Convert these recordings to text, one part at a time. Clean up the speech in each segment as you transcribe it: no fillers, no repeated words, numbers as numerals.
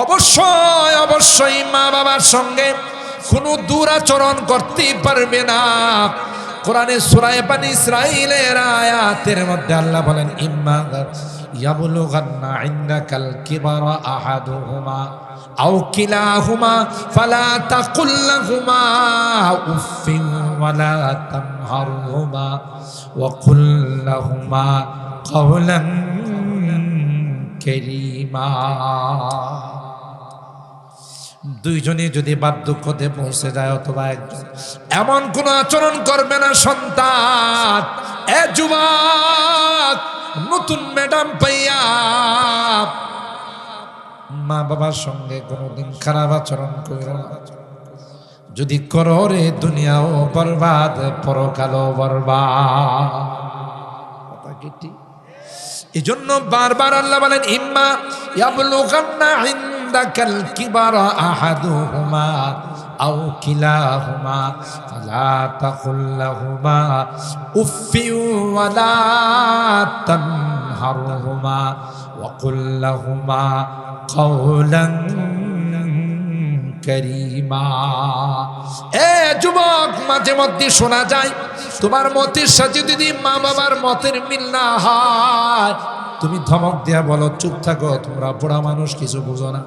অবশ্যই অবশ্যই মা বাবার সঙ্গে কোনো দুরাচরণ করতে পারবে না। কোরআনে সূরা বনী ইসরাঈলের আয়াতের মধ্যে আল্লাহ বলেন, ইম্মা ইয়াবলুগান্না ইনদাকাল কিবারা আহাদুহুমা আও কিলাহুমা ফালা তাকুল লাহুমা উফিন ওয়ালা তানহারহুমা ওয়া কুল লাহুমা কাওলান কারীমা। দুইজনে যদি বার্ধক্যতে পৌঁছে যায় অথবা একজন, এমন কোন আচরণ করবে না সন্তান। এ যুবক, নতুন ম্যাডাম পাইয়া মা বাবার সঙ্গে কোনোদিন খারাপ আচরণ করো না। যদি করো রে, দুনিয়াও বরবাদ, পরকালও বরবাদ। কথা কি ঠিক? এই জন্য বারবার আল্লাহ বলেন, ইম্মা ইয়াবলুগান্না ইনদাকাল কিবারা আহাদুহুমা আও কিলাহুমা ফালা তাকুল লাহুমা উফিন ওয়ালা তানহারহুমা ওয়া কুল লাহুমা কাওলান কারীমা। এ যুবক, মাঝে মধ্যে শোনা যায় তোমার মতের সাথে যদি মা বাবার মতের মিল না হয়, তুমি ধমক দিয়া বলো, চুপ থাকো, তোমরা বুড়া মানুষ, কিছু বুঝো না।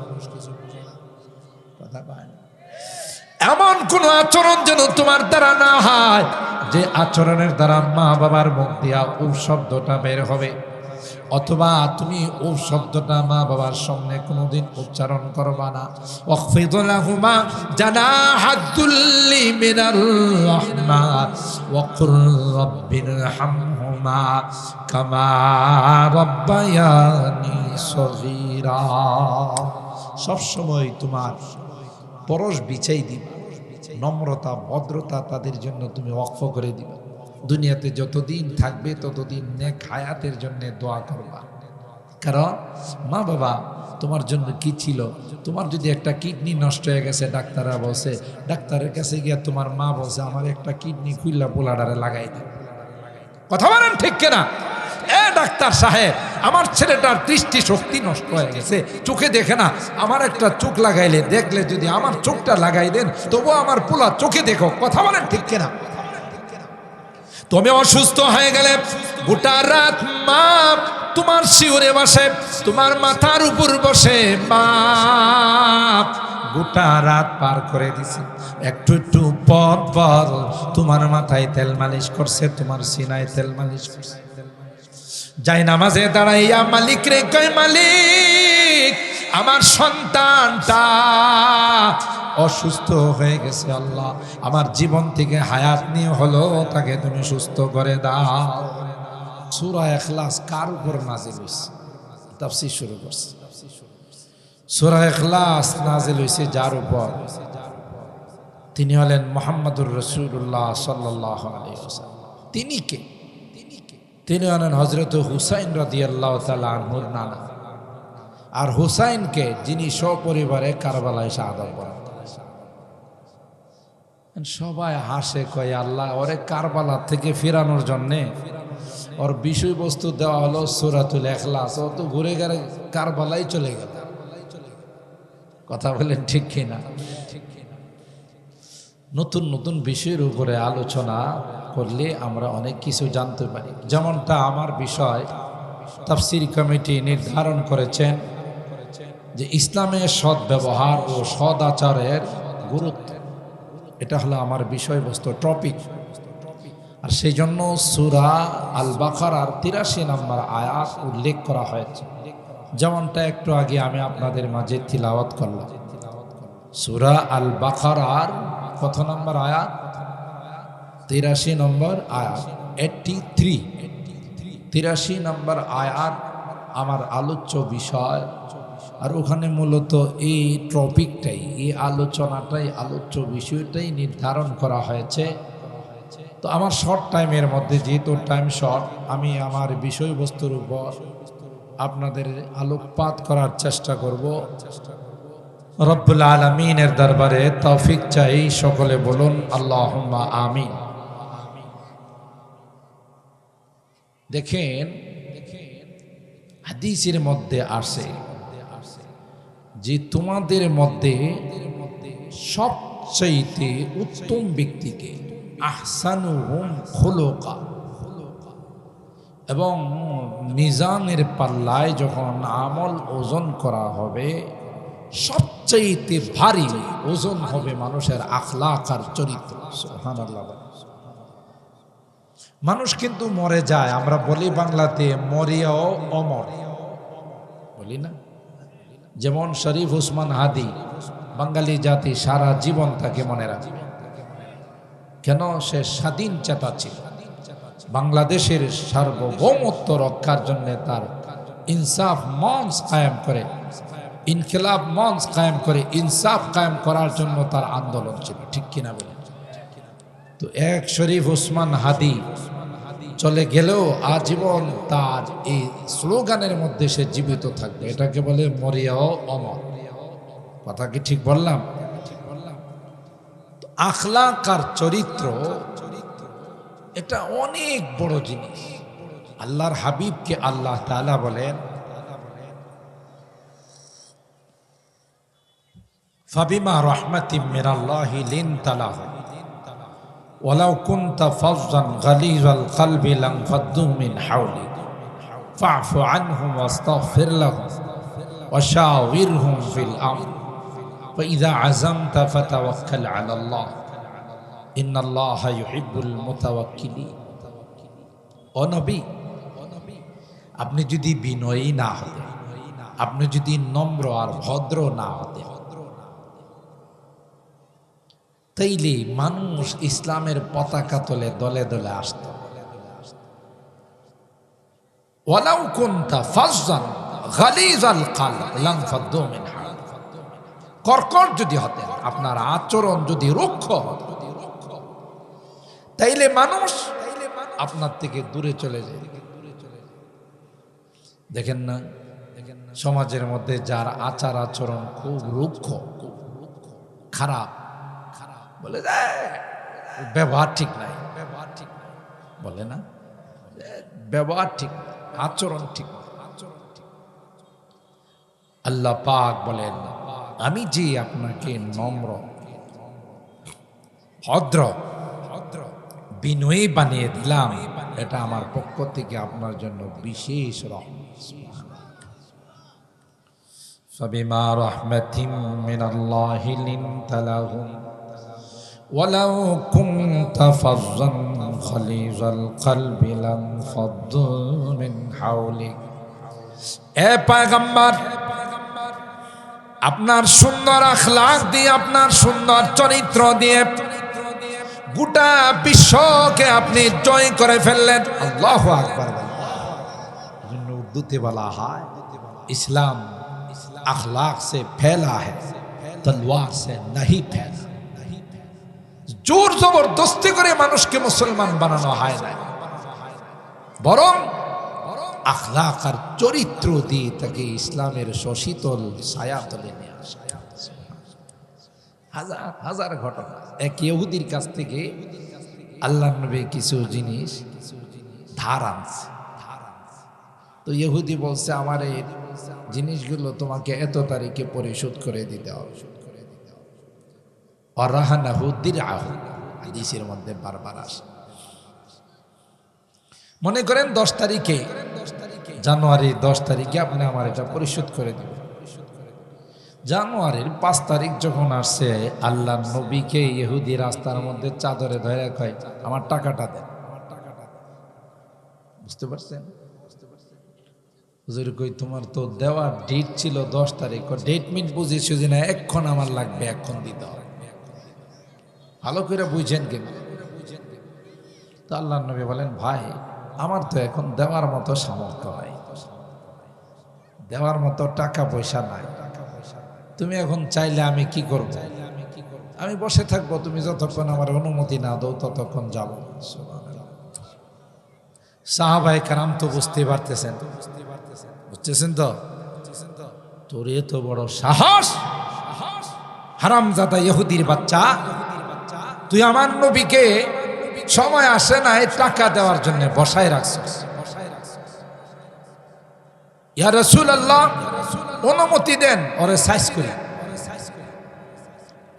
এমন কোন আচরণ যেন তোমার দ্বারা না হয় যে আচরণের দ্বারা মা বাবার মুখ দিয়া ও শব্দটা বের হবে, অথবা তুমি ও শব্দটা মা বাবার সামনে কোনোদিন উচ্চারণ করবা না। ওয়াখফিদ লাহুমা জানাহাদ যুল্লি মিনার রাহমা ওয়া কুর রাব্বিরহামহুমা কামা রাব্বায়ানি সগীরা। সব সময় তোমার পরশ বিছাই দিবা, নম্রতা ভদ্রতা তাদের জন্য তুমি ওয়াকফ করে দিবা। দুনিয়াতে যতদিন থাকবে ততদিন নেক হায়াতের জন্য দোয়া করবা। কারণ মা বাবা তোমার জন্য কি ছিল? তোমার যদি একটা কিডনি নষ্ট হয়ে গেছে, ডাক্তাররা বলছে, ডাক্তারের কাছে গিয়া তোমার মা বলছে, আমার একটা কিডনি খুইলা পোলাডারে লাগাই দে। কথা বলেন ঠিক কিনা? এ ডাক্তার সাহেব, আমার ছেলেটার দৃষ্টি শক্তি নষ্ট হয়ে গেছে, চোখে দেখে না, আমার একটা চোখ লাগাইলে, দেখলে যদি আমার চোখটা লাগাই দেন, তবু আমার পোলা চোখে দেখো। কথা বলেন ঠিক কিনা? তুমি অসুস্থ হয়ে গেলে গোটা রাত মা তোমার শিউরে বসে, তোমার মাথার উপর বসে মা গোটা রাত পার করে দিছে। একটু একটু পর পর তোমার মাথায় তেল মালিশ করছে, তোমার সিনায় তেল মালিশ করছে। যাই নামাজে দাঁড়াইয়া মালিক রে কয়, মালিক আমার সন্তানটা অসুস্থ হয়ে গেছে, আল্লাহ আমার জীবন থেকে হায়াত নিয়ে হলো, তাকে তুমি সুস্থ করে দাও। সূরা ইখলাস কার উপর নাজিল হইছে? তাফসীর শুরু করছে। সূরা ইখলাস নাজিল হইছে যার উপর, তিনি হলেন মুহাম্মদুর রাসূলুল্লাহ সাল্লাল্লাহু আলাইহি ওয়াসাল্লাম। তিনি কে? তিনি হলেন হযরত হুসাইন রাদিয়াল্লাহু তাআলা আনহুর নানা। আর হুসাইনকে যিনি সপরিবারে কারবালায় শাহাদাত বরণ করেছেন। সবাই হাসে, কয় আল্লাহ ওরে কারবালা থেকে ফেরানোর জন্যে ওর বিষয়বস্তু দেওয়া হলো সূরাতুল ইখলাস, ও তো ঘুরে গেলে কারবালাই চলে গেল। কথা বলেন ঠিক কিনা? নতুন নতুন বিষয়ের উপরে আলোচনা করলে আমরা অনেক কিছু জানতে পারি। যেমনটা আমার বিষয় তাফসীর কমিটি নির্ধারণ করেছেন যে ইসলামের সৎ ব্যবহার ও সৎ আচারের গুরুত্ব, এটা হলো আমার বিষয়বস্তু, টপিক। আর সেই জন্য সূরা আল বাকারার ৮৩ নম্বর আয়াত উল্লেখ করা হয়েছে, যেমনটা একটু আগে আমি আপনাদের মাঝে তিলাওয়াত করলাম। সূরা আল বাকারার কত নম্বর আয়াত? ৮৩ নম্বর আয়াত, 83। ৮৩ নম্বর আয়াত আমার আলোচ্য বিষয়। আর ওখানে মূলত এই টপিকটাই, এই আলোচনাটাই, আলোচ্য বিষয়টাই নির্ধারণ করা হয়েছে। তো আমার শর্ট টাইমের মধ্যে, যেহেতু টাইম শর্ট, আমি আমার বিষয়বস্তুর উপর আপনাদের আলোকপাত করার চেষ্টা করব। রব্বুল আলামিনের দরবারে তৌফিক চাই, সকলে বলুন আল্লাহুম্মা আমিন। দেখেন হাদিসের মধ্যে আসে যে তোমাদের মধ্যে সবচাইতে উত্তম ব্যক্তিকে আহসানুহুম খুলুকা, এবং মিজানের পাল্লায় যখন আমল ওজন করা হবে সবচাইতে ভারী ওজন হবে মানুষের আখলাক আর চরিত্র। সুবহানাল্লাহ। মানুষ কিন্তু মরে যায়, আমরা বলি বাংলাতে মরিয়াও অমর বলি না। যেমন শরীফ ওসমান হাদি, বাঙালি জাতি সারা জীবন তাকে মনে রাখবে। কেন? সে স্বাধীন চেতা ছিল, বাংলাদেশের সার্বভৌমত্ব রক্ষার জন্য তার ইনসাফ মঞ্চ কায়েম করে, ইনকিলাব মঞ্চ কায়েম করে, ইনসাফ কায়েম করার জন্য তার আন্দোলন ছিল, ঠিক কিনা বলে? তো এক শরীফ ওসমান হাদি চলে গেলেও আজীবন তার এই স্লোগানের মধ্যে সে জীবিত থাকবে। এটাকে বলে মরিয়াও অমর। কথা কি ঠিক বললাম? আখলাক আর চরিত্র এটা অনেক বড় জিনিস। আল্লাহর হাবিবকে আল্লাহ তাআলা বলেন, ফাবিমা রাহমাতিম মিনাল্লাহি লিনতা লাহুম ওয়ালাউ কুনতা ফাযযান গালিযাল কলবি লানফাদ্দু মিন হাওলিক ফা'ফু আনহুম ওয়াস্তাগফির লাহুম ওয়াশাওিরহুম ফিল আমর ফাইযা আযামতা ফাতাওয়াক্কাল আলাল্লাহ ইন্নাল্লাহা ইউহিব্বুল মুতাওয়াক্কিলিন। ও নবী, আপনি যদি বিনয়ী না হতেন, আপনি যদি নম্র আর ভদ্র না হতেন, তাইলে মানুষ ইসলামের পতাকা তোলে দলে দলে আসত। ওয়ালাউ কুনতা ফাযযান গালিযাল কলব লানফাদ্দু মিন হাওলিক, কর্কট যদি হতেন, আপনার আচরণ যদি রুক্ষ হতো, তাইলে মানুষ আপনার থেকে দূরে চলে যায়। দেখেন না, সমাজের মধ্যে যার আচার আচরণ খুব রুক্ষ, খারাপ, বলে ব্যবহার ঠিক নাই, বলে না ব্যবহার ঠিক, আচরণ ঠিক। আল্লাহ পাক বলেন, আমি যে আপনাকে নম্র, ভদ্র, বিনয়ী বানিয়ে দিলাম, এটা আমার পক্ষ থেকে আপনার জন্য বিশেষ রহমত। ফাবিমা রাহমাতিম মিনাল্লাহি লিনতা লাহুম ওয়ালাউ কুনতা ফাযযান গালিযাল কলবি লানফাদ্দু মিন হাওলিক। এ পয়গম্বর, আপনার সুন্দর আখলাক দিয়ে, আপনার সুন্দর চরিত্র দিয়ে গোটা বিশ্বকে আপনি জয় করে ফেললেন। আল্লাহু আকবার। উর্দুতে বলা হয়, ইসলাম আখলাক সে ফেলা है, তলোয়ার সে नहीं ফেলা। জোর জবরদস্তি করে মানুষকে মুসলমান বানানো হয় না, বরং আখলাক আর চরিত্র দিয়ে তাকে ইসলামের শশীতল ছায়া তলে নিয়ে আসা। হাজার হাজার ঘটনা। এক ইহুদির কাছ থেকে আল্লাহর নবী কিছু জিনিস ধার আনছে। তো ইহুদি বলছে, আমার এই জিনিসগুলো তোমাকে এত তারিখে পরিশোধ করে দিতে হবে। অরাহানাহু দিরআহু, হাদিসের মধ্যে বারবার আসে। মনে করেন 10 তারিখে, জানুয়ারি 10 তারিখে আপনি আমার এটা পরিশোধ করে দিবেন। জানুয়ারির 5 তারিখ যখন আসছে, আল্লাহ নবীকে ইহুদি রাস্তার মধ্যে চাদরে ধরে কয়, আমার টাকাটা দেন। বুঝতে পারছেন? হুজুর কই, তোমার তো দেওয়ার ডেট ছিল 10 তারিখ, ডেট মিট বুঝি সুঝি না, এক্ষণ আমার লাগবে, এক্ষণ দিতে হবে। ভালো করে বুঝছেন কিন্তু। তো আল্লাহ নবী বলেন, ভাই আমার তো এখন দেওয়ার মতো সামর্থ্য নাই, দেওয়ার মতো টাকা পয়সা নাই। তুমি এখন চাইলে আমি কি করব? আমি বসে থাকবো, তুমি যতক্ষণ আমার অনুমতি না দাও ততক্ষণ যাব। সাহাবায়ে কেরাম তো বুঝতে পারতেছেন, বুঝতেছেন তো? তোর এত বড় সাহস, হারামজাদা ইহুদির বাচ্চা, তুই আমার নবীকে সময় আসে না এই টাকা দেওয়ার জন্য বসায় রাখছিস। ইয়া রাসূলুল্লাহ, অনুমতি দেন ওরে সাইজ করি।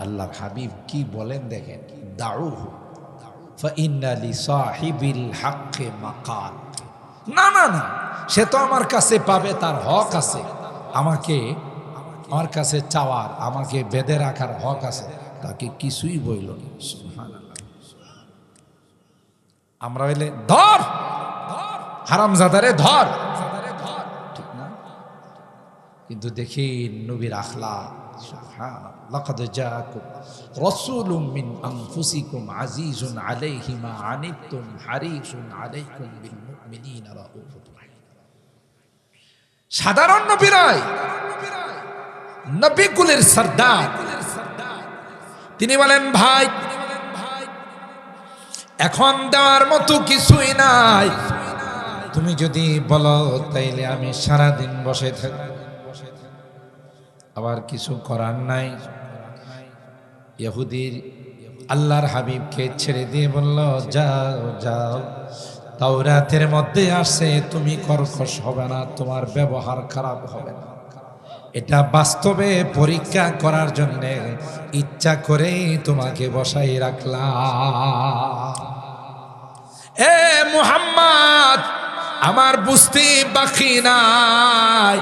আল্লাহর হাবিব কি বলেন দেখেন, দাউহু ফাইন্না লিসাহিবিল হাক্কি মাকাল। না না না, সে তো আমার কাছে পাবে, তার হক আছে, আমাকে আমার কাছে চাওয়ার, আমাকে বেঁধে রাখার হক আছে, তাকে কিছুই বইল না। সুবহানাল্লাহ। আমরা হইলে ধর হারামজাদারে ধর, ঠিক না? কিন্তু দেখি নবীর আখলাক, সুবহানাল্লাহ। লাকাদ জাআকুম রাসূলুম মিন আনফুসিকুম আজিজুন আলাইহি মা আনিতুম হারিসুন আলাইকুম বিল মুমিনিনা রাউফুর রাহিম। সাধারণ নবী নয়, নবী কুলের সরদার। তিনি বলেন, ভাই এখন দেওয়ার মতো কিছুই নাই, তুমি যদি বলো তাইলে আমি সারাদিন বসে থাকব, আবার কিছু করার নাই। ইহুদির আল্লাহর হাবিবকে ছেড়ে দিয়ে বলল, যাও যাও, তাওরাতের মধ্যে আসছে তুমি কর্কশ হবে না, তোমার ব্যবহার খারাপ হবে না। এটা বাস্তবে পরীক্ষা করার জন্য ইচ্ছা করে তোমাকে বসাই রাখলাম। এ মুহাম্মদ, আমার বুঝতে বাকি নাই,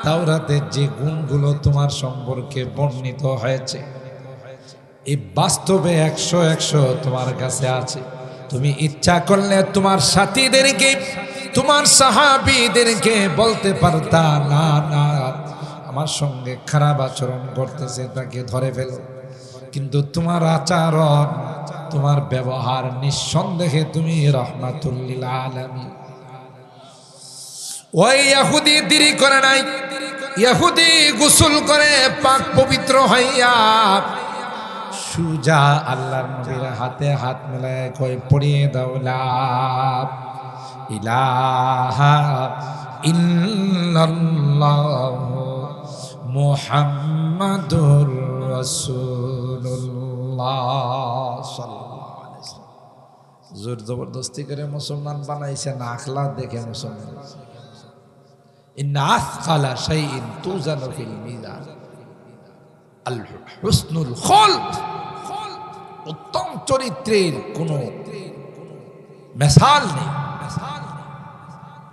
তাওরাতের যে গুণগুলো তোমার সম্পর্কে বর্ণিত হয়েছে এই বাস্তবে 100 তোমার কাছে আছে। তুমি ইচ্ছা করলে তোমার সাথীদেরকে, তোমার সাহাবীদেরকে বলতে পারতা, না না আমার সঙ্গে খারাপ আচরণ করতেছে, তাকে ধরে ফেলো। কিন্তু তোমার আচরণ, তোমার ব্যবহার নিঃসন্দেহে তুমি রাহমাতুল লিল আলামিন। ওই ইহুদি দেরি করে নাই, ইহুদি গোসল করে পাক পবিত্র হইয়া সুজা আল্লাহর নবীর হাতে হাত মেলায় কই পড়িয়ে দাও লা ইলাহা ইল্লাল্লাহু মুহাম্মাদুর রাসূলুল্লাহ সাল্লাল্লাহু আলাইহি ওয়াসাল্লাম। জোর জবরদস্তি করে মুসলমান বানাইছে না, আখলাক দেখে মুসলমান। ইন্না আথকালা শাইইন তুজানু ফিল মিজান আল হুসনুল খুলক। উত্তম চরিত্রের কোনো মিসাল নেই,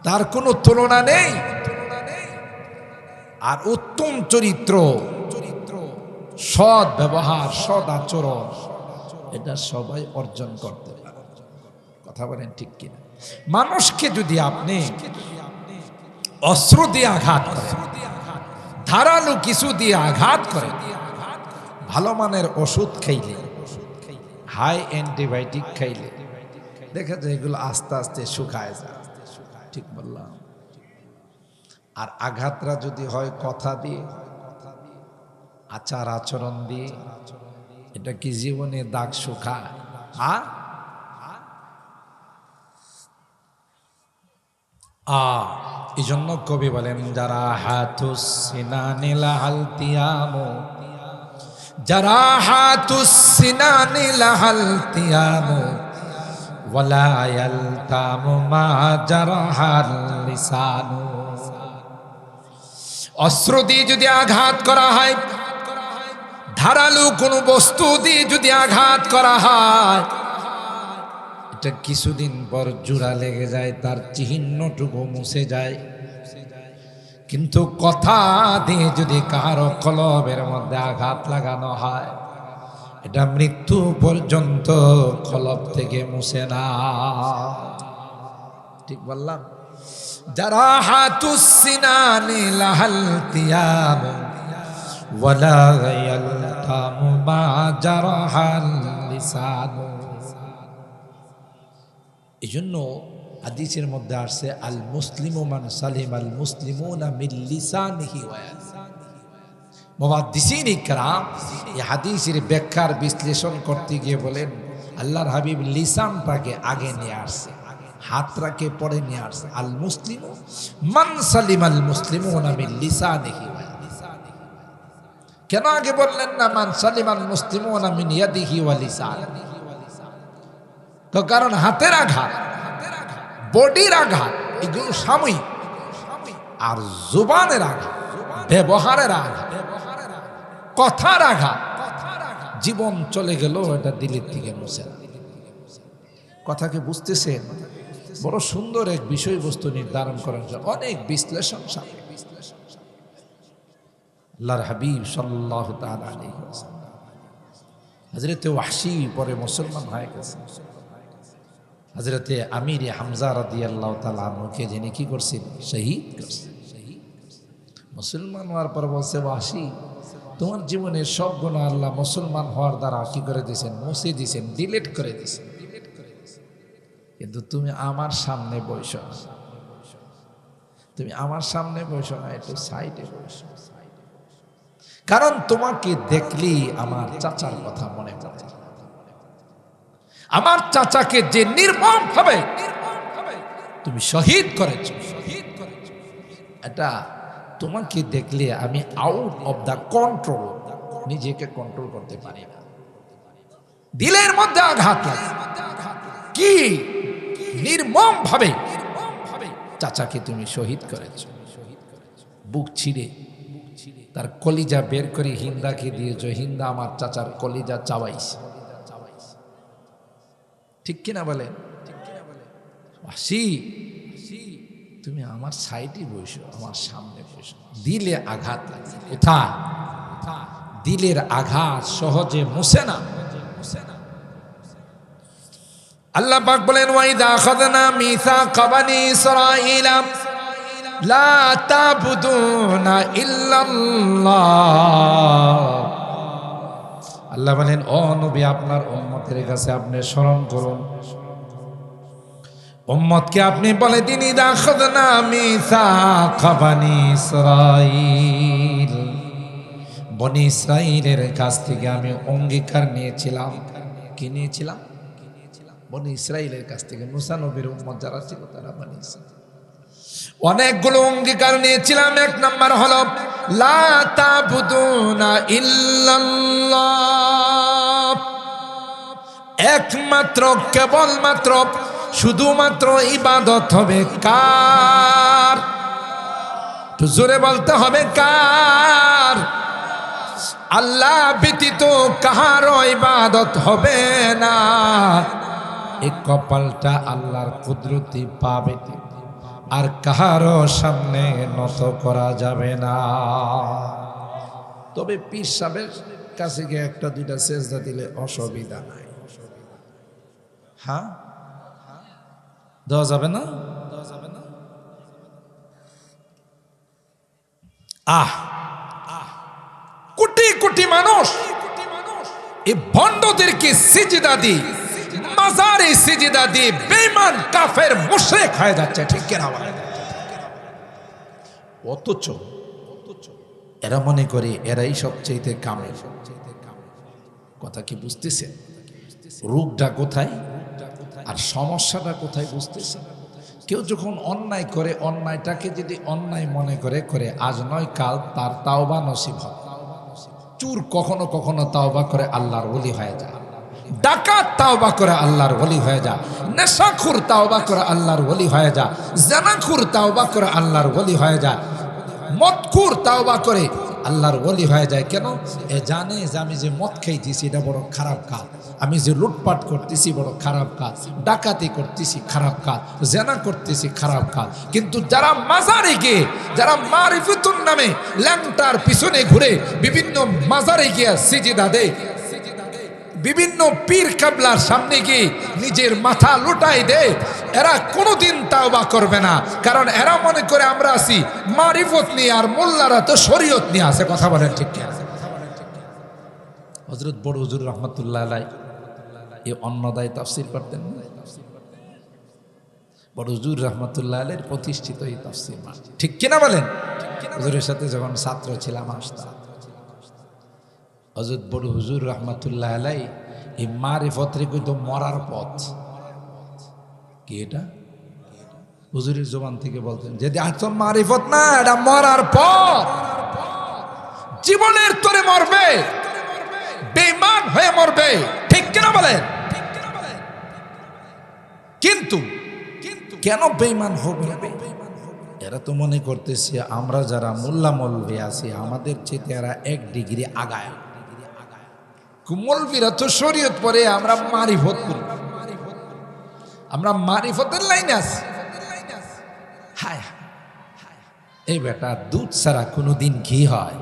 তার কোনো তুলনা নেই। আর উত্তম চরিত্র, সৎ ব্যবহার, সৎ আচরণ, এটা সবাই অর্জন করতে পারে। কথা বলেন ঠিক কিনা? মানুষকে যদি আপনি অস্ত্র দিয়ে আঘাত করেন, ধারালো কিছু দিয়ে আঘাত করেন, ভালো মানের ওষুধ খাইলে, হাই অ্যান্টিবায়োটিক খাইলে দেখা যায় এগুলো আস্তে আস্তে শুকায় যায়। ঠিক বললাম? আর আঘাতরা যদি হয় কথা দিয়ে, আচার আচরণ দিয়ে, এটা কি জীবনে দাগ শুকায়? এই জন্য কবি বলেন, যারা হাতুস সিনানি লাহাল তিয়ামু, যারা হাতুস সিনানি লাহাল তিয়ামু ওয়ালা ইয়ালতামু মা জারাহাল লিসানু। অস্ত্র দিয়ে যদি আঘাত করা হয়, ধারালো কোনো বস্তু দিয়ে যদি আঘাত করা হয়, এটা কিছুদিন পর জোড়া লেগে যায়, তার চিহ্নটুকু মুছে যায়। কিন্তু কথা দিয়ে যদি কারো কলবের মধ্যে আঘাত লাগানো হয়, এটা মৃত্যু পর্যন্ত কলব থেকে মুছে না। ঠিক বললাম? যারা হাতুস সিনানি লাহাল তিয়াম ওয়ালা ইয়ালতামু মা জারাহাল লিসানু। এই জন্য হাদিসের মধ্যে আসছে, আল মুসলিমু মান সালিম আল মুসলিমুনা মিন লিসানিহি ওয়া ইয়াদিহি। মুহাদ্দিসিন ইকরাম এই হাদিসের ব্যাখ্যার বিশ্লেষণ করতে গিয়ে বলেন, আল্লাহর হাবিব লিসানটাকে আগে নিয়ে আসছে, হাতটাকে পরে নিয়ে আসছে। আল মুসলিমু মান সালিম আল মুসলিমুনা মিন লিসানিহি ওয়া ইয়াদিহি। কেন আগে বললেন না মান সালিম আল মুসলিমুনা মিন ইয়াদিহি ওয়া লিসানিহি? তো কারণ হাতের আঘাত, বডির আঘাত এগুলো সাময়িক, আর জুবানের আঘাত ব্যবহারের আঘাত, কথার আঘাত, জীবন চলে গেল, এটা দিলের থেকে মুছে না। কথাকে বুঝতেছেন? বড় সুন্দর এক বিষয়বস্তু নির্ধারণ করার জন্য অনেক বিশ্লেষণ সাথে আল্লাহর হাবিব সাল্লাল্লাহু তাআলা আলাইহি ওয়াসাল্লাম হযরতে ওয়াহশী পরে মুসলমান হয়ে গেছে। হযরতে আমির হামজা রাদিয়াল্লাহু তাআলা আনহুকে যিনি কি করছেন, শহীদ করছেন। মুসলমান হওয়ার পর বলছে, ওয়াহশী তোমার জীবনের সব গুনাহ আল্লাহ মুসলমান হওয়ার দ্বারা কি করে দিয়েছেন, মুছে দিয়েছেন, ডিলিট করে দিয়েছেন, কিন্তু তুমি আমার সামনে বসো না, তুমি আমার সামনে বসো না, একটু সাইডে বসো, কারণ তোমাকে দেখলেই আমার চাচার কথা মনে পড়ে। আমার চাচাকে যে নির্মম ভাবে তুমি শহীদ করেছ, এটা তোমাকে দেখলে আমি আউট অফ দা কন্ট্রোল, নিজেকে কন্ট্রোল করতে পারি না। দিলের মধ্যে আঘাত লাগে, কি নির্মম ভাবে চাচাকে তুমি শহীদ করেছ। বুক ছিঁড়ে তার কলিজা বের করে হিন্দাকে দিয়েছ, হিন্দা আমার চাচার কলিজা চাবাইছে। ঠিক কিনা বলেন? ওয়াহশী তুমি আমার সাইডে বসো, আমার সামনে বসো। দিলে আঘাত লাগে, কোথায়? দিলের আঘাত সহজে মুছে না। আল্লাহ পাক বলেন, ওয়াইদা আখাযনা মিসাকা বানি ইসরাঈলা লা তা'বুদুনা ইল্লাল্লাহ। আল্লাহ বলেন, ও নবী আপনার উম্মতের কাছে আপনি স্মরণ করুন, উম্মতকে আপনি বলে দিন, ইদা আখাযনা মিসাকা বানি ইসরাঈল, বনি ইসরাঈলের কাছ থেকে আমি অঙ্গীকার নিয়েছিলাম। কি নিয়েছিলাম? বনি ইসরাঈলের কাছ থেকে। মুসা নবীর উম্মত যারা ছিল তারা বনি ইসরাঈল, অনেকগুলো অঙ্গীকার নিয়েছিলাম। এক নাম্বার হলো লা তা'বুদুনা ইল্লাল্লাহ, একমাত্র কেবলমাত্র শুধুমাত্র ইবাদত হবে কার? তো জোরে বলতে হবে কার? আল্লাহ ব্যতীত কাহারও ইবাদত হবে না। এই কপালটা আল্লাহর কুদরতি পাবে, আর কাহারও সামনে নত করা যাবে না। তবে পীর সাহেবের কাছে গিয়ে একটা দুইটা সেজদা দিলে অসুবিধা নাই। হ্যাঁ, দেওয়া যাবে না? কোটি কোটি মানুষ এই ভণ্ডদেরকে সিজদা দি, মাজারে সিজদা দি বেঈমান কাফের মুশরিক হয়ে যাচ্ছে। ঠিক কিনা বলেন? অথচ এরা মনে করে এরাই সবচেয়ে কামেল। কথা কি বুঝতেছেন? রোগটা কোথায় আর সমস্যাটা কোথায় বুঝতেছেন? কেউ যখন অন্যায় করে, অন্যায়টাকে যদি অন্যায় মনে করে করে আজ নয় কাল তার তাওবা নসিব হয়। চুর কখনো কখনো তাওবা করে আল্লাহর ওলি হয়ে যায়, ডাকাত তাওবা করে আল্লাহর ওলি হয়ে যায়, নেশাখোর তাওবা করে আল্লাহর ওলি হয়ে যায়, জানাখোর তাওবা করে আল্লাহর ওলি হয়ে যায়, মদখোর তাওবা করে আল্লাহর ওলি হয়ে যায়। কেন? এ জানে যে আমি যে মদ খাইতেছি এটা বড় খারাপ কাজ, আমি যে লুটপাট করতেছি বড় খারাপ কাজ, ডাকাতি করতেছি খারাপ কাজ, জেনা করতেছি খারাপ কাজ। কিন্তু যারা মাজারে গিয়ে, যারা মারিফাতুন নামে ল্যাংটার পিছনে ঘুরে বিভিন্ন মাজারে গিয়ে সিজদা দেয়, বিভিন্ন পীর কাবলার সামনে গিয়ে নিজের মাথা লুটাই দেয়, এরা কোনোদিন তাওবা করবে না। কারণ এরা মনে করে আমরা আছি মারিফত নিয়ে, আর মোল্লারা তো শরীয়ত নিয়ে আছে। কথা বলেন ঠিক কিনা? হযরত বড় হুজুর রহমাতুল্লাহ আলাইহি এই অন্নদায় তাফসীর করতেন। বড় হুজুর রহমাতুল্লাহ আলাইহির প্রতিষ্ঠিত এই তাফসীর মাঠ। ঠিক কিনা বলেন? হুজুরের সাথে যখন ছাত্র ছিলাম আসতাম, হযরত বড় হুজুর রহমাতুল্লাহ আলাইহি এই মারিফত রে কইতো মরার পথ। কি এটা? হুজুরের জবান থেকে বলতেন যে আসল মারিফত না, এটা মরার পথ। জীবনের তোরে মরবে, বেঈমান হয়ে মরবে। ঠিক কিনা বলেন? কিন্তু কেন বেঈমান হবে? এরা তো মনে করতেছে আমরা যারা মোল্লা মৌলভী আছি আমাদের চেয়ে এরা 1 ডিগ্রি আগায়। মৌলভীরা তো শরীয়ত পড়ে, আমরা মারিফত করি, আমরা মারিফতের লাইনে আছি। হায় এই বেটা, দুধ ছাড়া কোনোদিন ঘি হয়?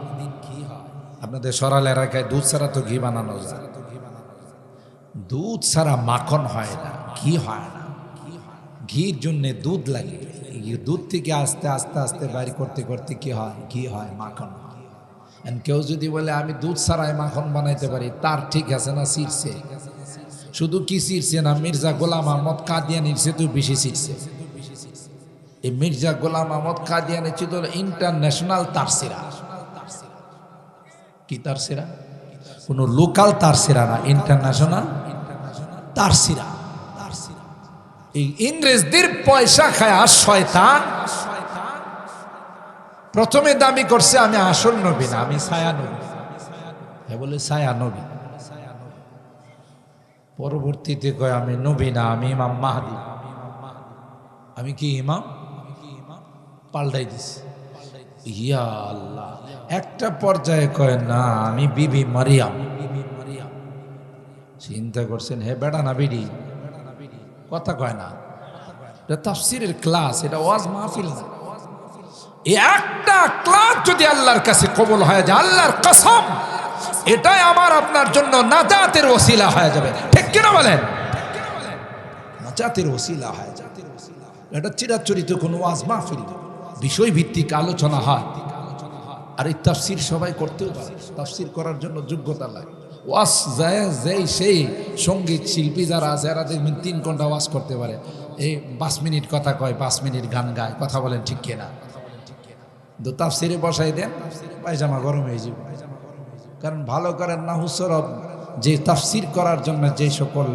আপনাদের সরাল এলাকায় দুধ ছাড়া তো ঘি বানানো যায়, দুধ ছাড়া মাখন হয় না, ঘি হয় না। ঘির জন্য দুধ লাগে, দুধ থেকে আস্তে আস্তে আস্তে বাইর করতে করতে কি হয়? ঘি হয়, মাখন হয়। কেউ যদি বলে আমি দুধ ছাড়াই মাখন বানাইতে পারি, তার ঠিক আছে না ছিঁড়ছে? শুধু কি ছিঁড়ছে না, মির্জা গোলাম আহমদ কাদিয়ানির সে তো বেশি ছিঁড়ছে। এই মির্জা গোলাম আহমদ কাদিয়ানি ছিল ইন্টারন্যাশনাল তারসিরা। কি তারসিরা? কোনো লোকাল তারসিরা না, ইন্টারন্যাশনাল তারসিরা। এই ইংরেজদের পয়সা খায় আর শয়তান প্রথমে দাবি করছে আমি আসল নবী না, আমি ছায়া নবী। হ্যাঁ বলে ছায়া নবী। পরবর্তীতে কয় আমি নবী না, আমি ইমাম মাহদি। আমি কি ইমাম? পাল্টাই দিছি। ইয়া আল্লাহ। একটা পর্যায়ে কয় না, আমি বিবি মারিয়াম। চিন্তা করছেন, হে বেড়া না বিডি, কথা কয় না। এটা তাফসীরের ক্লাস, এটা ওয়াজ মাহফিল না। এই একটা ক্লাস যদি আল্লাহর কাছে কবুল হয়ে যায়, আল্লাহর কসম এটাই আমার আপনার জন্য নাজাতের ওসিলা হয়ে যাবে। ঠিক কিনা বলেন? নাজাতের ওসিলা হয়ে যাবে। এটা চিরাচরিত কোনো ওয়াজ মাহফিল, বিষয় ভিত্তিক আলোচনা হয়। আর এই তাফসীর সবাই করতেও পারে, তাফসীর করার জন্য যোগ্যতা লাগে। ওয়াজ যায় যেই সেই সঙ্গীত শিল্পী যারা আছে এরা দেখবেন 3 ঘন্টা ওয়াজ করতে পারে, এই 5 মিনিট কথা কয়, 5 মিনিট গান গায়। কথা বলেন ঠিক কিনা? তো তাফসীরে বসাই দেন, পায়জামা গরম হয়ে যাবে। কারণ ভালো করেন না হুসরব, যে তাফসীর করার জন্য যে সকল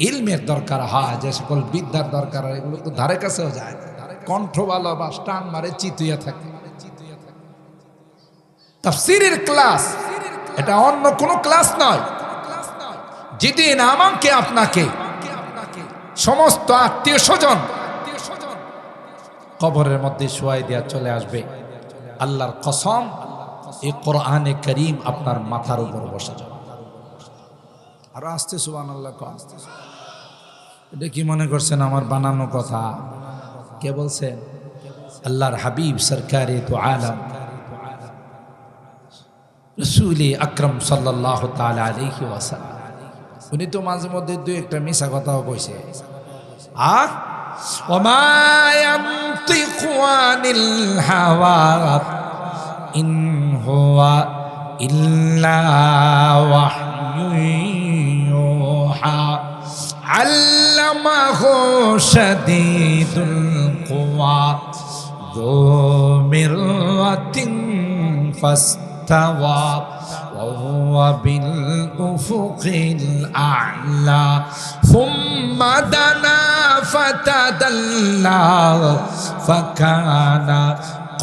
ইলমের দরকার হয়, যে সকল বিদ্যার দরকার হয়, এগুলো তো ধারে কাছেও যায় না। কণ্ঠ ভালো বা টান মারে চিতুইয়া থাকে। তাফসীরের ক্লাস এটা অন্য কোনো ক্লাস নয়। যেদিন আমাকে আপনাকে সমস্ত আত্মীয় স্বজন কবরের মধ্যে শোয়াই দেওয়া চলে আসবে, আল্লাহর কসম এই কোরআনে কারীম আপনার মাথার উপর বসে যাবে। আর আস্তে সুবহানাল্লাহ কম। এটা কি মনে করছেন আমার বানানো কথা? কে বলছেন? আল্লাহর হাবিব সরকারে তো আলম রাসূল আকরাম সাল্লাল্লাহু তাআলা আলাইহি ওয়াসাল্লাম। উনি তো মাঝে মধ্যে 2-1টা মিছা কথাও কইছে। ওমা ইয়ানতিকু আনিল হাওয়া ইন হুয়া ইল্লা ওয়াহয়ুন ইউহা আল্লামাহু শাদীদুল কুওয়া যু মিররাতিন ফাস্তাওয়া وهو بالأفق الأعلى ثم دنا فتدلى فكان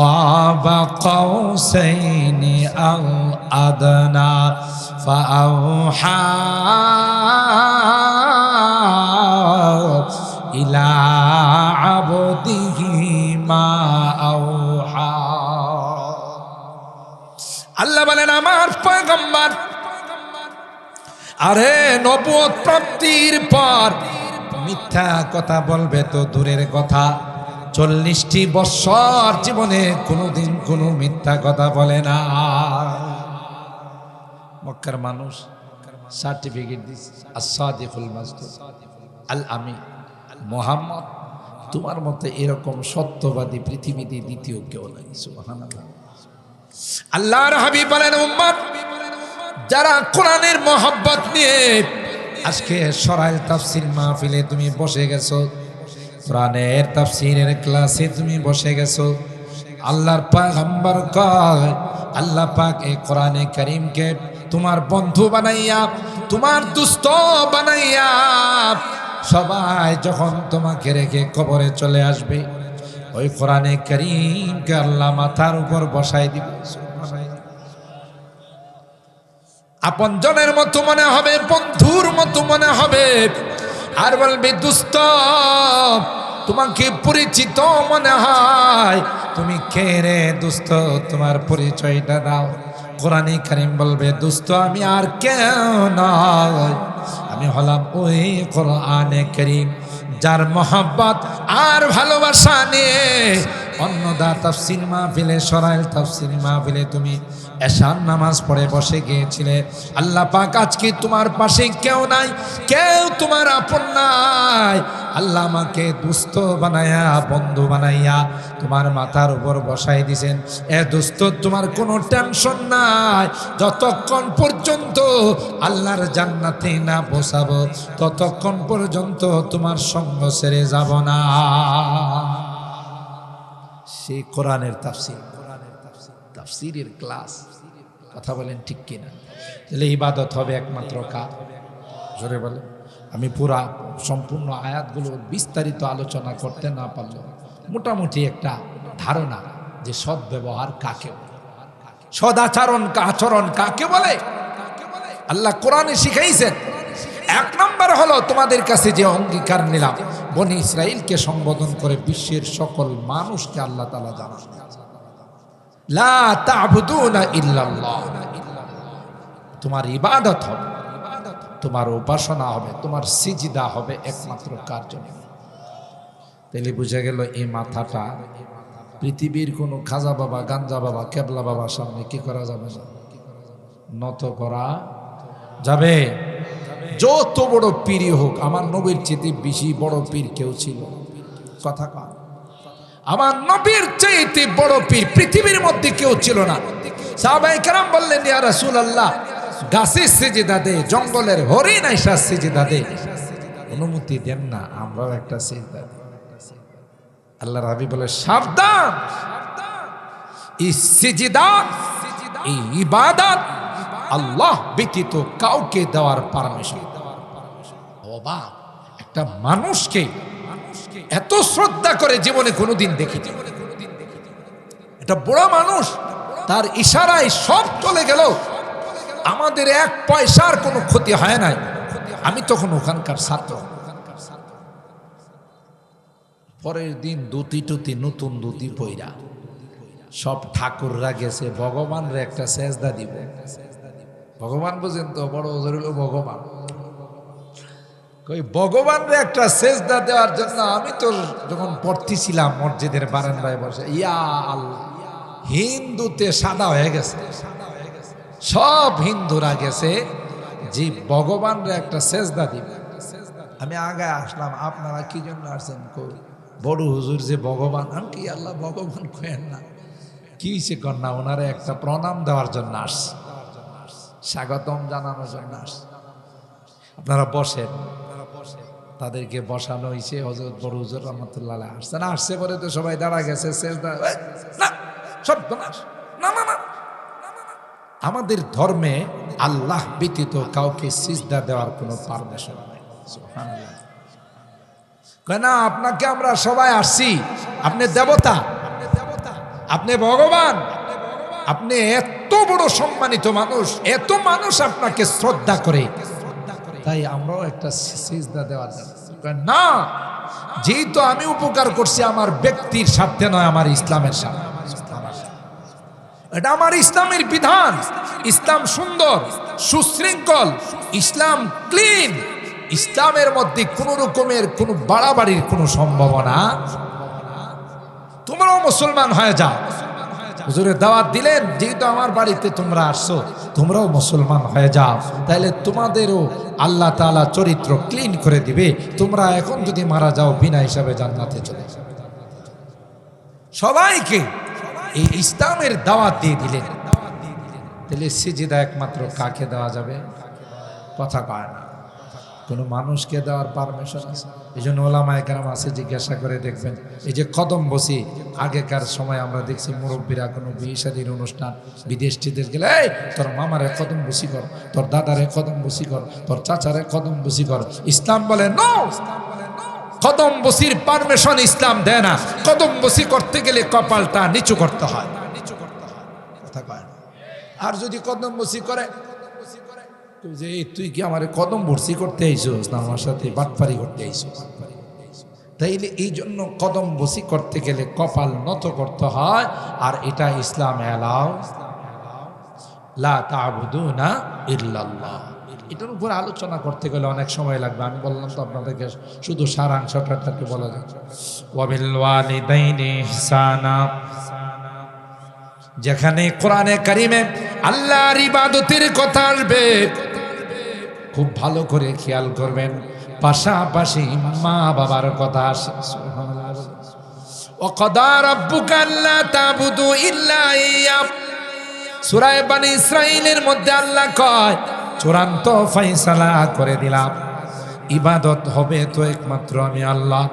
قاب قوسين أو أدنى فأوحى إلى عبده ما أوحى। আল্লাহ বলেন আমার পয়গম্বর আরে নবুয়ত প্রাপ্তির পর মিথ্যা কথা বলবে তো দূরের কথা, 40টি বছর জীবনে কোনোদিন কোনো মিথ্যা কথা বলে না। মক্কার মানুষ সার্টিফিকেট দিছে আস-সাদিকুল মাসদুক আল আমিন মুহাম্মদ, তোমার মতে এরকম সত্যবাদী পৃথিবীতে দ্বিতীয় কেউ নাই। সুবহানাল্লাহ। আল্লাহর হাবিব বলেন উম্মত যারা কোরআনের মহব্বত নিয়ে আজকে সরাইল তাফসীর মাহফিলে তুমি বসে গেছো, কোরআনের তাফসীরের ক্লাসে তুমি বসে গেছো, আল্লাহর পয়গম্বর কয় আল্লাহ পাক এই কোরআনে কারীমকে তোমার বন্ধু বানাইয়া, তোমার দুস্থ বানাইয়া সবাই যখন তোমাকে রেখে কবরে চলে আসবে, ওই কোরআনে কারীমকে আল্লাহ মাথার উপর বসাই দিবে। আপনজনের মতো মনে হবে, বন্ধুর মতো মনে হবে, আর বলবে দুস্থ তোমাকে পরিচিত মনে হয়, তুমি কে রে দোস্ত, তোমার পরিচয়টা দাও। কোরআনে কারীম বলবে, দোস্ত আমি আর কেউ নয়, আমি হলাম ওই কোরআনে কারীম যার মহব্বত আর ভালোবাসা নিয়ে অন্নদা তাফসীর মাহফিলে, সরাইল তাফসীর মাহফিলে তুমি এশার নামাজ পড়ে বসে গিয়েছিলে। আল্লাহ পাক আজকে তোমার পাশে কেউ নাই, কেউ তোমার আপন নাই। আল্লাহ আমাকে দুস্থ বানাইয়া, বন্ধু বানাইয়া তোমার মাথার উপর বসাই দিছেন। এ দোস্ত, তোমার কোনো টেনশন নাই, যতক্ষণ পর্যন্ত আল্লাহর জান্নাতে না বসাবো ততক্ষণ পর্যন্ত তোমার সঙ্গ ছেড়ে যাব না। সেই কোরআনের তাফসীর, তাফসীরের ক্লাস। কথা বলেন ঠিক কিনা? তাহলে ইবাদত হবে একমাত্র কার? জোরে বলেন। আমি পুরা সম্পূর্ণ আয়াতগুলো বিস্তারিত আলোচনা করতে না পারলেও মোটামুটি একটা ধারণা যে সৎ ব্যবহার কাকে বলে, সদাচরণ আচরণ কাকে বলে আল্লাহ কোরআনে শিখাইছেন। এক নম্বর হলো, তোমাদের কাছে যে অঙ্গীকার নিলাম, বনি ইসরাইলকে সম্বোধন করে বিশ্বের সকল মানুষকে আল্লাহ তাআলা জানান, লা তা'বুদুনা ইল্লাল্লাহ। তোমার ইবাদত হবে, তোমার উপাসনা হবে, তোমার সিজদা হবে একমাত্র কার জন্য? তাহলে বুঝা গেল এই মাথাটা পৃথিবীর কোনো খাজা বাবা, গাঞ্জা বাবা, কেবলা বাবার সামনে কি করা যাবে না, নত করা যাবে। যত বড় পীরই হোক, আমার নবীর চেয়ে বেশি বড় পীর কেউ ছিল? কথা কন। আমার নবীর চাইতে বড় পীর পৃথিবীর মধ্যে কেউ ছিল না। সাহাবায়ে কেরাম বললেন, ইয়া রাসূলুল্লাহ, গাছের সিজদা দে, জঙ্গলের হরিণ আইসা সিজদা দে, অনুমতি দেন না, আমরাও একটা সিজদা দিই। আল্লাহর হাবিব বলে, সাবধান, এই সিজদা, এই ইবাদত আল্লাহ ব্যতীত কাউকে দেওয়ার পারমিশন। অবাক, একটা মানুষকে এত শ্রদ্ধা করে জীবনে কোনোদিন দেখিনি। এটা বড় মানুষ, তার ইশারায় সব চলে গেল, আমাদের এক পয়সার কোনো ক্ষতি হয় নাই। আমি তখন ওখানকার ছাত্র। পরের দিন ধুতি টুতি, নতুন ধুতি পইরা সব ঠাকুররা গেছে ভগবানরে একটা সেজদা দিব। ভগবান বুঝেন তো, বড় ওজোর হলো ভগবান। কই ভগবানরে একটা সেজদা দেওয়ার জন্য আমি তো যখন পড়তেছিলাম মসজিদের বারান্দায় বসে, ইয়া আল্লাহ, হিন্দুতে সাদা হয়ে গেছে, সব হিন্দুরা গেছে যে ভগবানরে একটা সেজদা দিবে। আমি আগে আসলাম, আপনারা কি জন্য আসছেন? বড় হুজুর যে ভগবান। আমি কি আল্লাহ ভগবান কয়েন না, কি হয়েছে কন্যা? ওনারে একটা প্রণাম দেওয়ার জন্য আসছে, স্বাগতম জানানোর জন্য আসছে। আপনারা বসেন। তাদেরকে বসানো হয়েছে। হযরত বড় হুজুর রহমাতুল্লাহ আলাইহি আসছে না, আসছে পরে তো সবাই দাঁড়া গেছে। সেজদা না, শব্দ না, না না না। আমাদের ধর্মে আল্লাহ ব্যতীত কাউকে সিজদা দেওয়ার কোনো পারমিশন নেই। সুবহানাল্লাহ। কেন? আপনাকে আমরা সবাই আসছি, আপনি দেবতা, আপনি ভগবান, আপনি এত বড় সম্মানিত মানুষ, এত মানুষ আপনাকে শ্রদ্ধা করে, তাই আমরাও একটা সিজদা দেওয়ার না। যেহেতু আমি উপকার করছি আমার ব্যক্তির স্বার্থে নয়, আমার ইসলামের স্বার্থে। এটা আমার ইসলামের বিধান। ইসলাম সুন্দর, সুশৃঙ্খল, ইসলাম ক্লিন। ইসলামের মধ্যে কোন রকমের কোন বাড়াবাড়ির কোনো সম্ভাবনা। তোমরাও মুসলমান হয়ে যাও। হুজুরের দাওয়াত দিলেন, যেহেতু আমার বাড়িতে তোমরা আসছো, তোমরাও মুসলমান হয়ে যাও, তাহলে তোমাদেরও আল্লাহ তাআলা চরিত্র ক্লিন করে দিবে। তোমরা এখন যদি মারা যাও, বিনা হিসাবে জান্নাতে চলে যাবে। সবাইকে এই ইসলামের দাওয়াত দিয়ে দিলেন। তাহলে সিজদা একমাত্র কাকে দেওয়া যাবে? কথা কয় না, কোনো মানুষকে দেওয়ার পারমিশন আছে? এই জন্য ওলামায়ে কেরাম আছে, জিজ্ঞাসা করে দেখবেন। এই যে কদম বসি, আগেকার সময় আমরা দেখছি মুরব্বীরা কোনো বিয়ে শাদীর অনুষ্ঠান, বিদেশ টিদেশ গেলে, এই তোর মামারে কদম বসি কর, তোর দাদারে কদম বসি কর, তোর চাচারে কদম বসি কর। ইসলাম বলে নো, কদম বসির পারমিশন ইসলাম দেয় না। কদম বসি করতে গেলে কপালটা নিচু করতে হয়। কথা কয় না। আর যদি কদম বসি করে যে তুই কি আমার কদম বসি করতে আইছিস না, আমার সাথে বাটপারি করতে আইছিস? তাইলে এই জন্য কদম বসি করতে গেলে কপাল নত করতে হয়, আর এটা ইসলাম এলাও। লা তা'বুদুনা ইল্লাল্লাহ, এটার উপর আলোচনা করতে গেলে অনেক সময় লাগবে। আমি বললাম তো আপনাদেরকে শুধু সারাংশটা একটু বলা যাচ্ছে। ওয়াবিল ওয়ালিদাইনি ইহসানা, যেখানে কোরআনে কারিমে আল্লাহর ইবাদতের কথা আসবে খুব ভালো করে খেয়াল করবেন, পাশাপাশি মা বাবার কথা আসে। ওয়াকাদা রাব্বুকা আল্লা তা'বুদু ইল্লা ইয়্যাহু, সূরা বনী ইসরাঈলের মধ্যে আল্লাহ কয় চূড়ান্ত ফয়সালা করে দিলাম, ইবাদত হবে তো একমাত্র আমি আল্লাহ।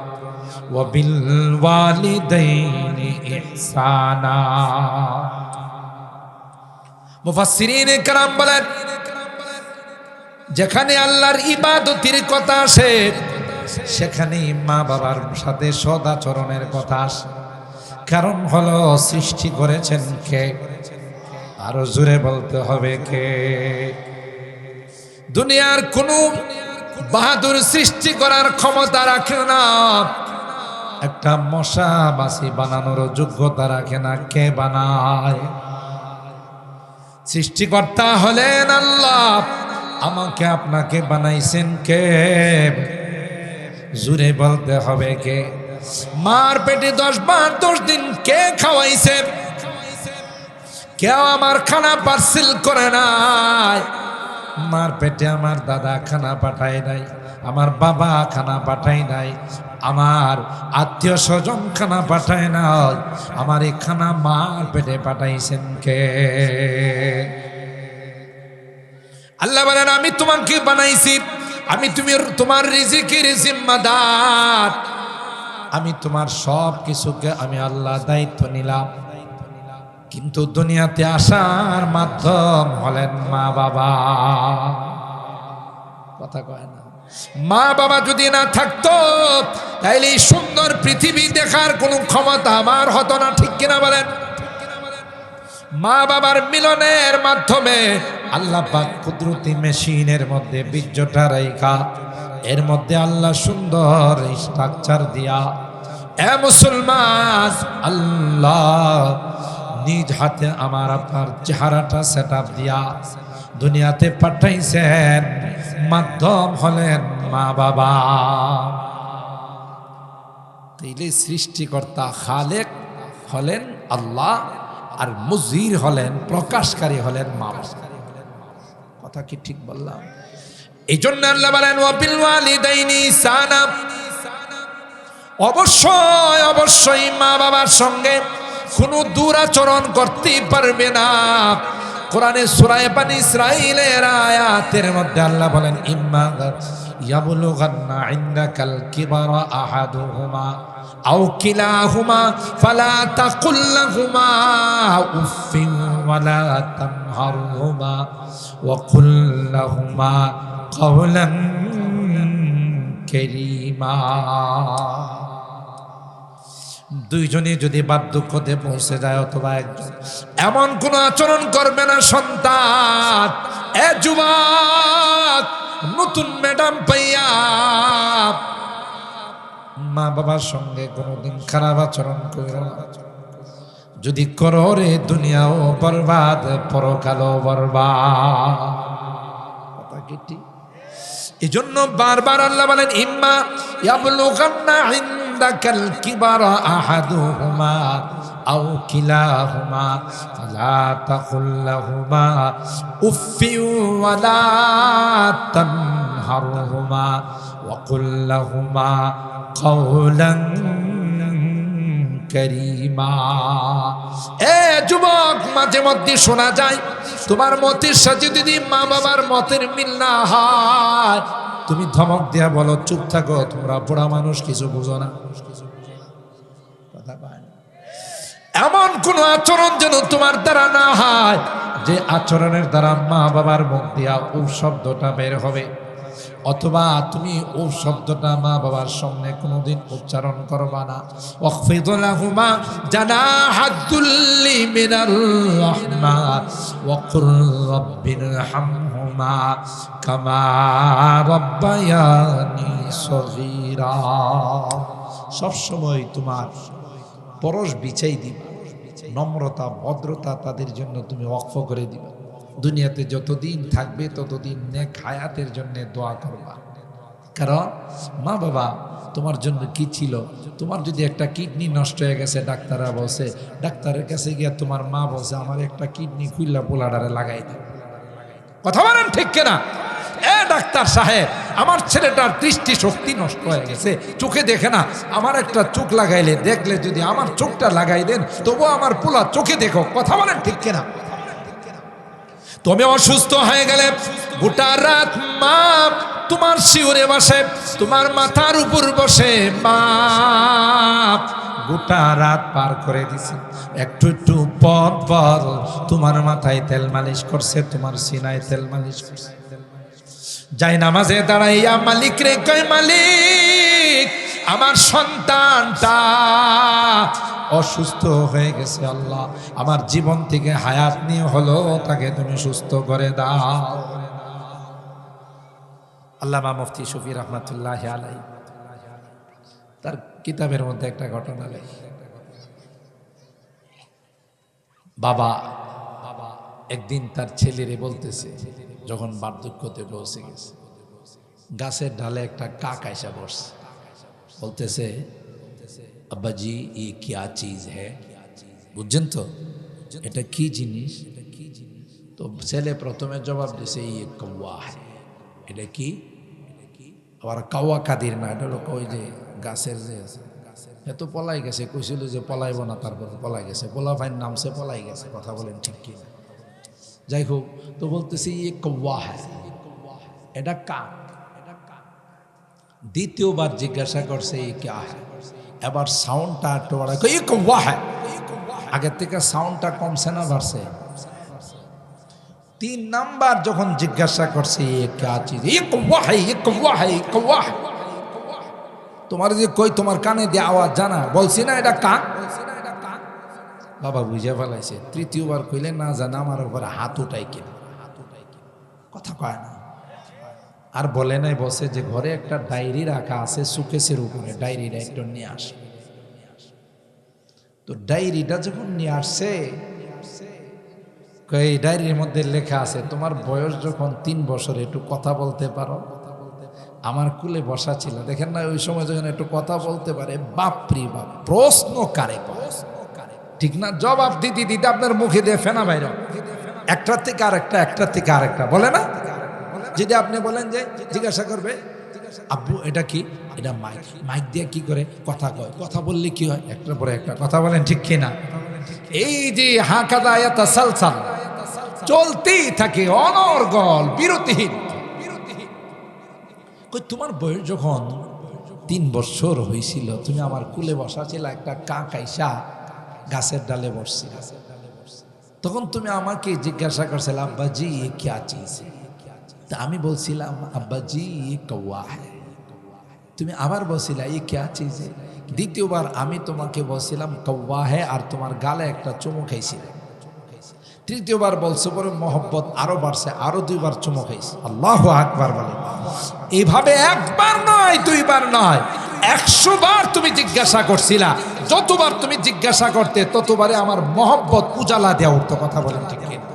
ওয়াবিল ওয়ালিদাইনি ইহসানা, মুফাসসিরিনে কেরাম বলেন যেখানে আল্লাহর ইবাদতের কথা আসে সেখানে মা বাবার সাথে সদাচরণের কথা আসে। কারণ হলো সৃষ্টি করেছেন কে? আরো জোরে বলতে হবে কে? দুনিয়ার কোন বাহাদুর সৃষ্টি করার ক্ষমতা রাখে না, একটা মশা মাছি বানানোর যোগ্যতা রাখে না। কে বানায়? সৃষ্টিকর্তা হলেন আল্লাহ। আমাকে আপনাকে বানাইছেন কে? জোরে বলতে হবে কে? মার পেটে 10 বার 10 দিন কে খাওয়াইছে? কেউ আমার খানা পার্সেল করে নাই। মার পেটে আমার দাদা খানা পাঠায় নাই, আমার বাবা খানা পাঠায় নাই, আমার আত্মীয় স্বজন খানা পাঠায় নাই। আমার এই খানা মার পেটে পাঠাইছেন কে? আল্লাহ বলেন আমি তোমাকে বানাইছি, আমি তোমার রিজিকের জিম্মাদার, আমি তোমার সব কিছুকে আমি আল্লাহ দায়িত্ব নিলাম। কিন্তু দুনিয়াতে আসার মাধ্যম হলেন মা বাবা। কথা কয় না? মা বাবা যদি না থাকতো তাইলে এই সুন্দর পৃথিবী দেখার কোনো ক্ষমতা আমার হতো না। ঠিক কিনা বলেন? মা বাবার মিলনের মাধ্যমে আল্লাহ পাক কুদরতি মেশিনের মধ্যে বীর্যটা রাইখা এর মধ্যে আল্লাহ সুন্দর স্ট্রাকচার দিয়া এ মুসলমান আল্লাহ নিজ হাতে আমার আপনার চেহারাটা সেটআপ দিয়া দুনিয়াতে পাঠাইছেন। মাধ্যম হলেন মা বাবা। তাইলে সৃষ্টিকর্তা খালেক হলেন আল্লাহ, আর মুজির হলেন, প্রকাশকারী হলেন মা বাবা। কথা কি ঠিক বললাম? এই জন্য আল্লাহ বলেন ওয়াবিল ওয়ালিদাইনি ইহসানা, অবশ্যই অবশ্যই মা বাবার সঙ্গে কোনো দুরাচরণ করতে পারবে না। কোরআনে সূরা বনী ইসরাঈলের আয়াতের মধ্যে আল্লাহ বলেন ইম্মা ইয়াবলুগান্না ইনদাকাল কিবারা আহাদুহুমা আও কিলাহুমা ফালা তাকুল লাহুমা উফিন ওয়ালা তানহারহুমা ওয়া কুল লাহুমা কাওলান কারীমা। দুইজনে যদি বার্ধক্যতে পৌঁছে যায় অথবা একজন, এমন কোন আচরণ করবে না সন্তান। এ যুবক, নতুন ম্যাডাম পাইয়া মা বাবার সঙ্গে কোনোদিন খারাপ আচরণ করো না। যদি করো রে দুনিয়াও বরবাদ, পরকালও বরবাদ। কথা কি ঠিক? এই জন্য বারবার আল্লাহ বলেন ইম্মা ইয়াবলুগান্না ইনদাকাল কিবারা আহাদুহুমা আও কিলাহুমা ফালা তাকুল লাহুমা উফিন ওয়ালা তানহারহুমা ওয়া কুল লাহুমা কাওলান কারীমা। এ যুবক, মাঝে মধ্যে শোনা যায় তোমার মতের সাথে যদি মা বাবার মতের মিল না হয়, তুমি ধমক দিয়া বলো চুপ থাকো, তোমরা বুড়া মানুষ কিছু বুঝো না। এমন কোন আচরণ যেন তোমার দ্বারা না হয় যে আচরণের দ্বারা মা বাবার মুখ দিয়া ও শব্দটা বের হবে, অথবা তুমি ও শব্দটা মা বাবার সামনে কোনোদিন উচ্চারণ করবা না। ওয়াখফিদ লাহুমা জানাহাদ যুল্লি মিনার রাহমা ওয়া কুর রাব্বিরহামহুমা কামা রাব্বায়ানি সগীরা। সবসময় তোমার পরশ বিছাই দিবা, নম্রতা ভদ্রতা তাদের জন্য তুমি ওয়াকফ করে দিবা। দুনিয়াতে যতদিন থাকবে ততদিন নেক হায়াতের জন্য দোয়া করবা। কারণ মা বাবা তোমার জন্য কি ছিল? তোমার যদি একটা কিডনি নষ্ট হয়ে গেছে, ডাক্তাররা বলছে, ডাক্তারের কাছে গিয়ে তোমার মা বলছে আমার একটা কিডনি খুইলা পোলাডারে লাগাই দাও। কথা বলেন ঠিক কিনা? এ ডাক্তার সাহেব, আমার ছেলেটার দৃষ্টি শক্তি নষ্ট হয়ে গেছে, চোখে দেখে না, আমার একটা চোখ লাগাইলে, দেখলে যদি আমার চোখটা লাগাই দেন তবু আমার পোলা চোখে দেখো। কথা বলেন ঠিক কিনা? তুমি অসুস্থ হয়ে গেলে গোটা রাত মা তোমার শিউরে বসে, তোমার মাথার উপর বসে মা গোটা রাত পার করে দিছে। একটু একটু পর পর তোমার মাথায় তেল মালিশ করছে, তোমার সিনায় তেল মালিশ করছে। যাই নামাজে দাঁড়াইয়া মালিক রে কয়, মালিক আমার সন্তানটা অসুস্থ হয়ে গেছে, আল্লাহ আমার জীবন থেকে হায়াত নিয়ে হলো, তাকে তুমি সুস্থ করে দাও। আল্লামা মুফতি শফি রহমাতুল্লাহ আলাইহি তার কিতাবের মধ্যে একটা ঘটনা লেখে। বাবা একদিন তার ছেলেরে বলতেছে, যখন বার্ধক্যতে পৌঁছে গেছে, গাছের ডালে একটা কাক আইসা বসছে, বলতেছে আব্বাজি ये क्या चीज है, বুঝছেন তো এটা কি জিনিস? তো ছেলে প্রথমে জবাব দিছে ये कौवा है। এটা কি? আবার কাওয়া কাদির না, এটা হলো ওই যে গাছের যে আছে, এত পলাই গেছে, কইছিল যে পলাইব না, তারপর পলাই গেছে, পোলা ভাইয়ের নামছে পলাই গেছে। কথা বলেন ঠিক কি? যাই হোক, তো বলতেছি ये कौवा है, এটা কাক। দ্বিতীয়বার জিজ্ঞাসা করছে ये क्या है, এবার সাউন্ডটা একটু বাড়ায়, ये कौवा है। আগের থেকে সাউন্ডটা কমছে না বাড়ছে? 3 নাম্বার যখন জিজ্ঞাসা করছে ये क्या चीज, ये कौवा है, ये कौवा है, ये कौवा है। তোমার যে কই তোমার কানে দিয়ে আওয়াজ জানা, বলছি না এটা কাক। বাবা বুঝে ফেলাইছে। তৃতীয়বার কইলে না জানা আমার উপর হাত উঠাই কিনা, কথা কয় না। আর বলে নাই, বসে যে ঘরে একটা ডায়েরি রাখা আছে সুকেসের উপরে, ডায়েরিটা একটু নিয়ে আসে। তো ডায়েরিটা যখন নিয়ে আসছে, এই ডায়েরির মধ্যে লেখা আছে তোমার বয়স যখন 3 বছর একটু কথা বলতে পারো, আমার কুলে বসা ছিল, দেখেন না ওই সময় যখন একটু কথা বলতে পারে, বাপরি বাপ প্রশ্ন কারে, ঠিক না? জবাব দিতে দিতে আপনার মুখে দিয়ে ফেনা বাইর, একটার থেকে আরেকটা, একটার থেকে আরেকটা, বলে না? যদি আপনি বলেন যে জিজ্ঞাসা করবে আব্বু এটা কি, এটা মাইক, মাইক দিয়ে কি করে কথা কয়, কথা বললে কি হয়, একটার পরে একটা, কথা বলেন ঠিক কিনা? এই যে হাকাদা ইয়াতাসালসাল চলতেই থাকে, অনর্গল, বিরতিহীন। কই তোমার বয়স যখন 3 বছর হয়েছিল, তুমি আমার কুলে বসা ছিল, একটা কাক আইসা গাছের ডালে বসছিল, তখন তুমি আমাকে জিজ্ঞাসা করছিল আব্বাজি ये क्या चीज है। তা আমি বলছিলাম আব্বাজি ये कौवा है। তুমি আবার বলছিলা ये क्या चीज है। দ্বিতীয়বার আমি তোমাকে বলছিলাম कौवा है, আর তোমার গালে একটা চুমু খাইছিল। তৃতীয়বার বলছো, পরে মহব্বত আরো বাড়ছে, আরো 2 বার চুমু খাইছে। আল্লাহু আকবার বলে। এইভাবে একবার নয়, 2 বার নয়, 100 বার তুমি জিজ্ঞাসা করছিলা। যতবার তুমি জিজ্ঞাসা করতে ততবারে আমার মহব্বত উজালা দেওয়া উঠতো। কথা বলেন ঠিক কিনা?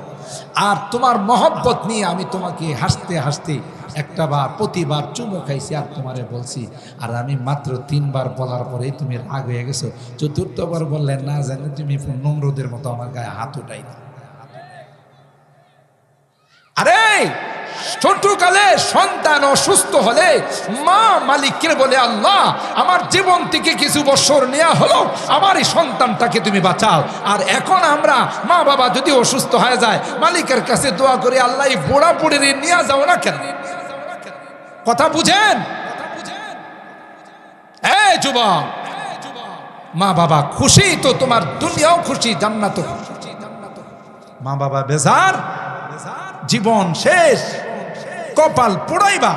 আর তোমার মহব্বত নিয়ে আমি তোমাকে হাসতে হাসতে একটা বার প্রতিবার চুমু খাইছি আর তোমারে বলছি। আর আমি মাত্র 3 বার বলার পরেই তুমি রাগ হয়ে গেছো। 4র্থবার বললেন না জানি তুমি নমরুদের মতো আমার গায়ে হাত উঠাই না। আরে ছোটকালে সন্তান অসুস্থ হলে মা মালিককে বলে, আল্লাহ আমার জীবন থেকে কিছু বছর নেওয়া হলো, আমার এই সন্তানটাকে তুমি বাঁচাও। আর এখন আমরা মা বাবা যদি অসুস্থ হয়ে যায়, মালিকের কাছে দোয়া করি, আল্লাহ এই বুড়া বুড়ির নিয়ে যাও না কেন। কথা বুঝেন? এই যুবক, মা বাবা খুশি তো তোমার দুনিয়াও খুশি, জান্নাতও খুশি। মা বাবা বেজার, জীবন শেষ, কপাল পোড়াইবা,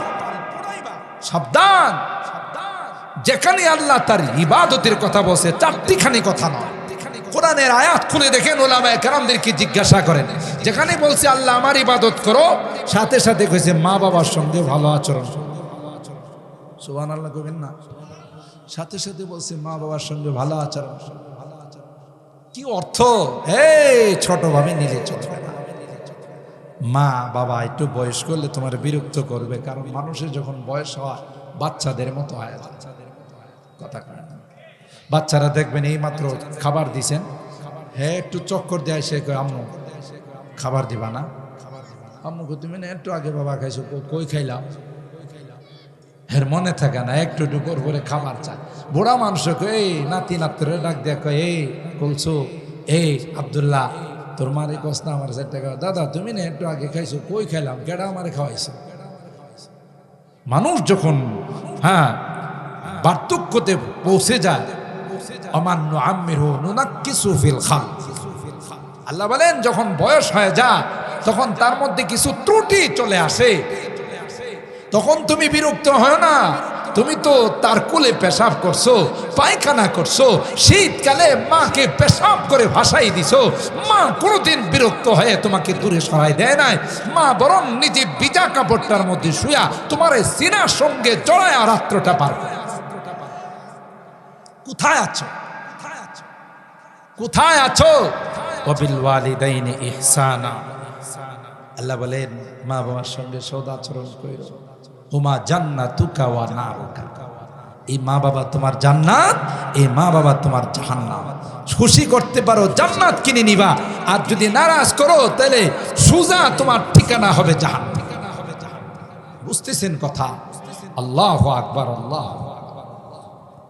সাবধান। যেখানে আল্লাহ তার ইবাদতের কথা বলছে, 4টিখানি কথা নয়। কোরআনের আয়াত খুলে দেখেন, ওলামায়ে কেরামদেরকে জিজ্ঞাসা করেন, যেখানে বলছে আল্লাহ আমার ইবাদত করো, সাথে সাথে কইছে মা বাবার সঙ্গে ভালো আচরণ। সুবহানাল্লাহ কইবেন না? সাথে সাথে বলছে মা বাবার সঙ্গে ভালো আচরণ। কি অর্থ? এই ছোটভাবে নিলে চলবে না। মা বাবা একটু বয়স করলে তোমার বিরক্ত করবে, কারণ মানুষের যখন বয়স হয় বাচ্চাদের মতো হয়। কথা কয় না, বাচ্চারা দেখবেন এই মাত্র খাবার দিছেন, হ্যাঁ একটু চক্কর দেয়, সে কয় আম্মু খাবার দিবা না? আম্মু তুমি না একটু আগে বাবা খাইছো, কই খাইলাম? এর মনে থাকে না, একটু দুপুর পরে খাবার চায়। বুড়া মানুষ এই নাতি নাত্রে ডাক দেয়া কয়, এই বলছো এই আব্দুল্লাহ তোর মারে কস না আমার 4 টাকা, দাদা তুমি না একটু আগে খাইছো, কই খাইলাম? কেডা আমারে খাওয়াইছে? মানুষ যখন বার্ধক্যতে পৌঁছে যায়, অমান্য আম্মির নুনাক্কিসু ফিল খালক, আল্লাহ বলেন যখন বয়স হয়ে যায় তখন তার মধ্যে কিছু ত্রুটি চলে আসে, তখন তুমি বিরক্ত হয় না। তুমি তো তার কোলে পেশাব করছো, পায়খানা করছো, শীতকালে মাকে পেশাব করে ভাসাই দিছো, মা কোনোদিন বিরক্ত হয়ে তোমাকে দূরে সরাই দেয় নাই। মা বরং নিজে ভিজা কাপড়টার মধ্যে শুয়া তোমার সিনার সঙ্গে জড়ায় রাত্রটা পার করে। কোথায় আছো? কোথায় আছো? ওয়াবিল ওয়ালিদাইনি ইহসানা, আল্লাহ বলেন মা বাবার সঙ্গে সদাচরণ কইরো। হুমা জান্নাতুকা ওয়া নারুকা, এই মা বাবা তোমার জান্নাত, এই মা বাবা তোমার জাহান্নাম। খুশি করতে পারো জান্নাত কিনে নিবা, আর যদি নারাজ করো তাহলে সুজা তোমার ঠিকানা হবে জাহান্নাম। বুঝতেছেন কথা? আল্লাহু আকবার, আল্লাহ।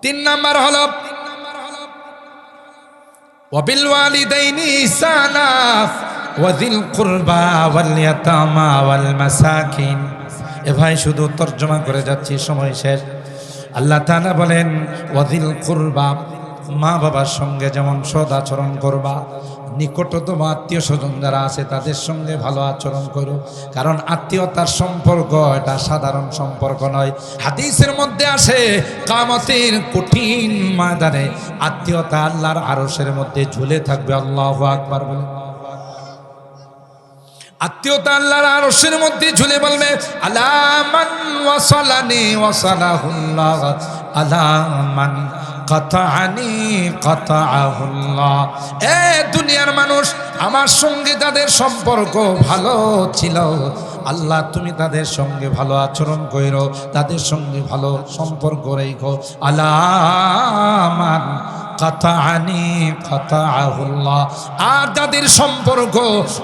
3 নাম্বার হলো ওয়াবিল ওয়ালিদাইনি ইহসানা ওয়া যিল কুরবা ওয়াল ইয়াতামা ওয়াল মাসাকিন। এ ভাই শুধু তর্জমা করে যাচ্ছি, সময় শেষ। আল্লাহ তাআলা বলেন ওয়াযিল কুরবা, মা বাবার সঙ্গে যেমন সদ আচরণ করবা, নিকটতম আত্মীয় স্বজন যারা আছে তাদের সঙ্গে ভালো আচরণ করো, কারণ আত্মীয়তার সম্পর্ক এটা সাধারণ সম্পর্ক নয়। হাদিসের মধ্যে আসে কিয়ামতের কঠিন ময়দানে আত্মীয়তা আল্লাহর আরশের মধ্যে ঝুলে থাকবে। আল্লাহু আকবার বলে। আত্মীয়তা আল্লাহর আরশের মধ্যে ঝুলে বলবে আলা মান ওয়াসালানি ওয়াসালাহুল্লাহ, আলা মান কাতাআনি কাতাআহুল্লাহ। এ দুনিয়ার মানুষ, আমার সঙ্গে যাদের সম্পর্ক ভালো ছিল, আল্লাহ তুমি তাদের সঙ্গে ভালো আচরণ কইরো, তাদের সঙ্গে ভালো সম্পর্ক রেখো। আলা মান কাতাআনি কাতাআহুল্লাহ, আর যাদের সম্পর্ক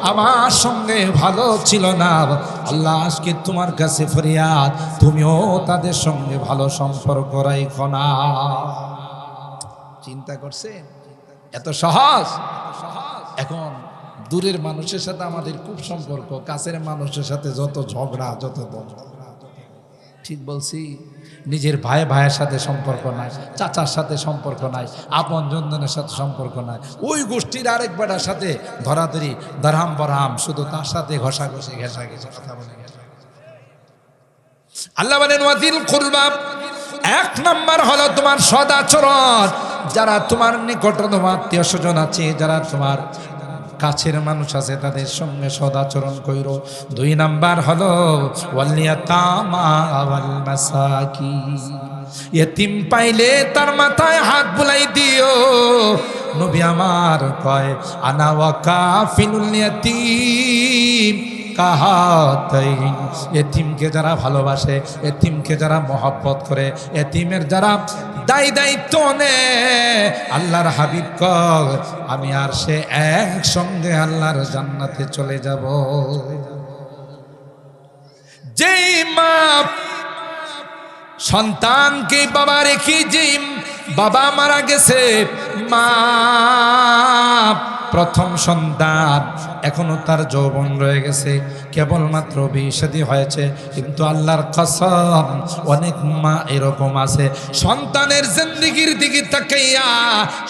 আমার সঙ্গে ভালো ছিল না, আল্লাহ আজকে তোমার কাছে ফরিয়াদ, তুমিও তাদের সঙ্গে ভালো সম্পর্ক রাখো না। চিন্তা করছেন? এত সহজ? এখন দূরের মানুষের সাথে আমাদের খুব সম্পর্ক, কাছের মানুষের সাথে যত ঝগড়া, যত দ্বন্দ্ব। ঠিক বলছি? নিজের ভাইয়ের সাথে সম্পর্ক নাই, চাচার সাথে সম্পর্ক নাই, আপন জনদের সাথে সম্পর্ক নাই, ওই গোষ্ঠীর আরেক বেটার সাথে ধরাধরি দারহাম বরহাম, শুধু তার সাথে ঘষাঘষি ঘেঁষাঘেঁষি কথা বলে। আল্লাহ বলেন ওয়াযিল কুরবা, 1 নাম্বার হলো তোমার সদাচরণ। যারা তোমার নিকটতম আত্মীয় স্বজন আছে, যারা তোমার কাছের মানুষ আছে, তাদের সঙ্গে সদাচরণ কইরো। 2 নাম্বার হলো ওয়াল ইয়াতামা ওয়াল মাসাকিন, ইতিম পাইলে তার মাথায় হাত বুলাই দিও। নবী আমার কয় আনা ওয়া কাফিলুল ইয়াতিম কাহাতাইন, এতিমকে যারা ভালোবাসে, এতিমকে যারা মহব্বত করে, এতিমের যারা দায়িত্ব নেয়, আল্লাহর হাবিব কয় আমি আর সে একসঙ্গে আল্লাহর জান্নাতে চলে যাব। যেই মা সন্তানকে বাবা রেখে, যেই বাবা মারা গেছে, মা প্রথম সন্তান, এখনো তার যৌবন রয়ে গেছে, কেবলমাত্র বিয়ে হয়েছে, কিন্তু আল্লাহর কসম অনেক মা এরকম আছে, সন্তানের জিন্দেগির দিকে তাকাইয়া,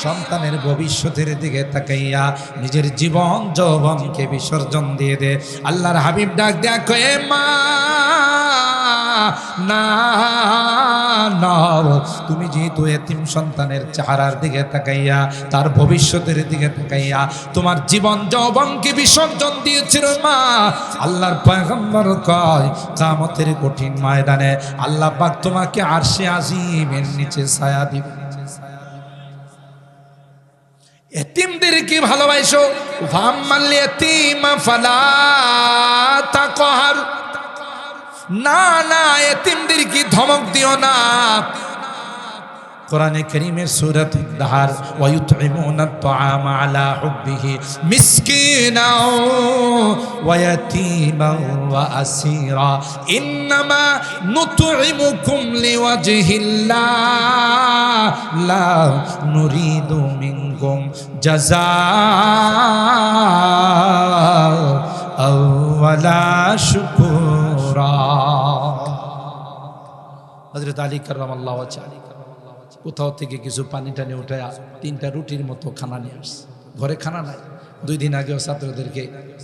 সন্তানের ভবিষ্যতের দিকে তাকাইয়া নিজের জীবন যৌবনকে বিসর্জন দিয়ে দে। আল্লাহর হাবিব ডাক দেয়া কয়ে মা না না, তুমি যেহেতু এতিম সন্তানের চেহারার দিকে তাকাইয়া, তার ভবিষ্যতের দিকে তাকাইয়া তোমার জীবন যৌবনকে বিসর্জন দিয়েছিল মা, আল্লাহর পয়গম্বর কয় কিয়ামতের কঠিন ময়দানে আল্লাহ পাক তোমাকে আরশে আজিমের নিচে ছায়া দিবে। এতিমদের কি ভালোবাসো, ফাম্মাল ইয়াতীমা ফালা তাকহার, না না এতিমদের কি ধমক দিও না। কোরআনে কারীমের সূরা আদ-দাহর, ওয়া ইউতঈমুনা আত-তাআমা আলা হুব্বিহি মিসকিনাও ওয়া ইয়াতীমান ওয়া আসীরা ইন্নামা নুতঈমুকুম লিওয়াজহিল্লাহ লা নুরিদু মিনকুম জাযাআও ওয়ালা শুকুরা। হযরত আলী কাররামাল্লাহু ওয়াজহাহু কোথাও থেকে কিছু পানি টানি উঠে 3টা রুটির মতো খানা নিয়ে আসছে। ঘরে খানা নাই। 2 দিন আগেও ছাত্রদেরকে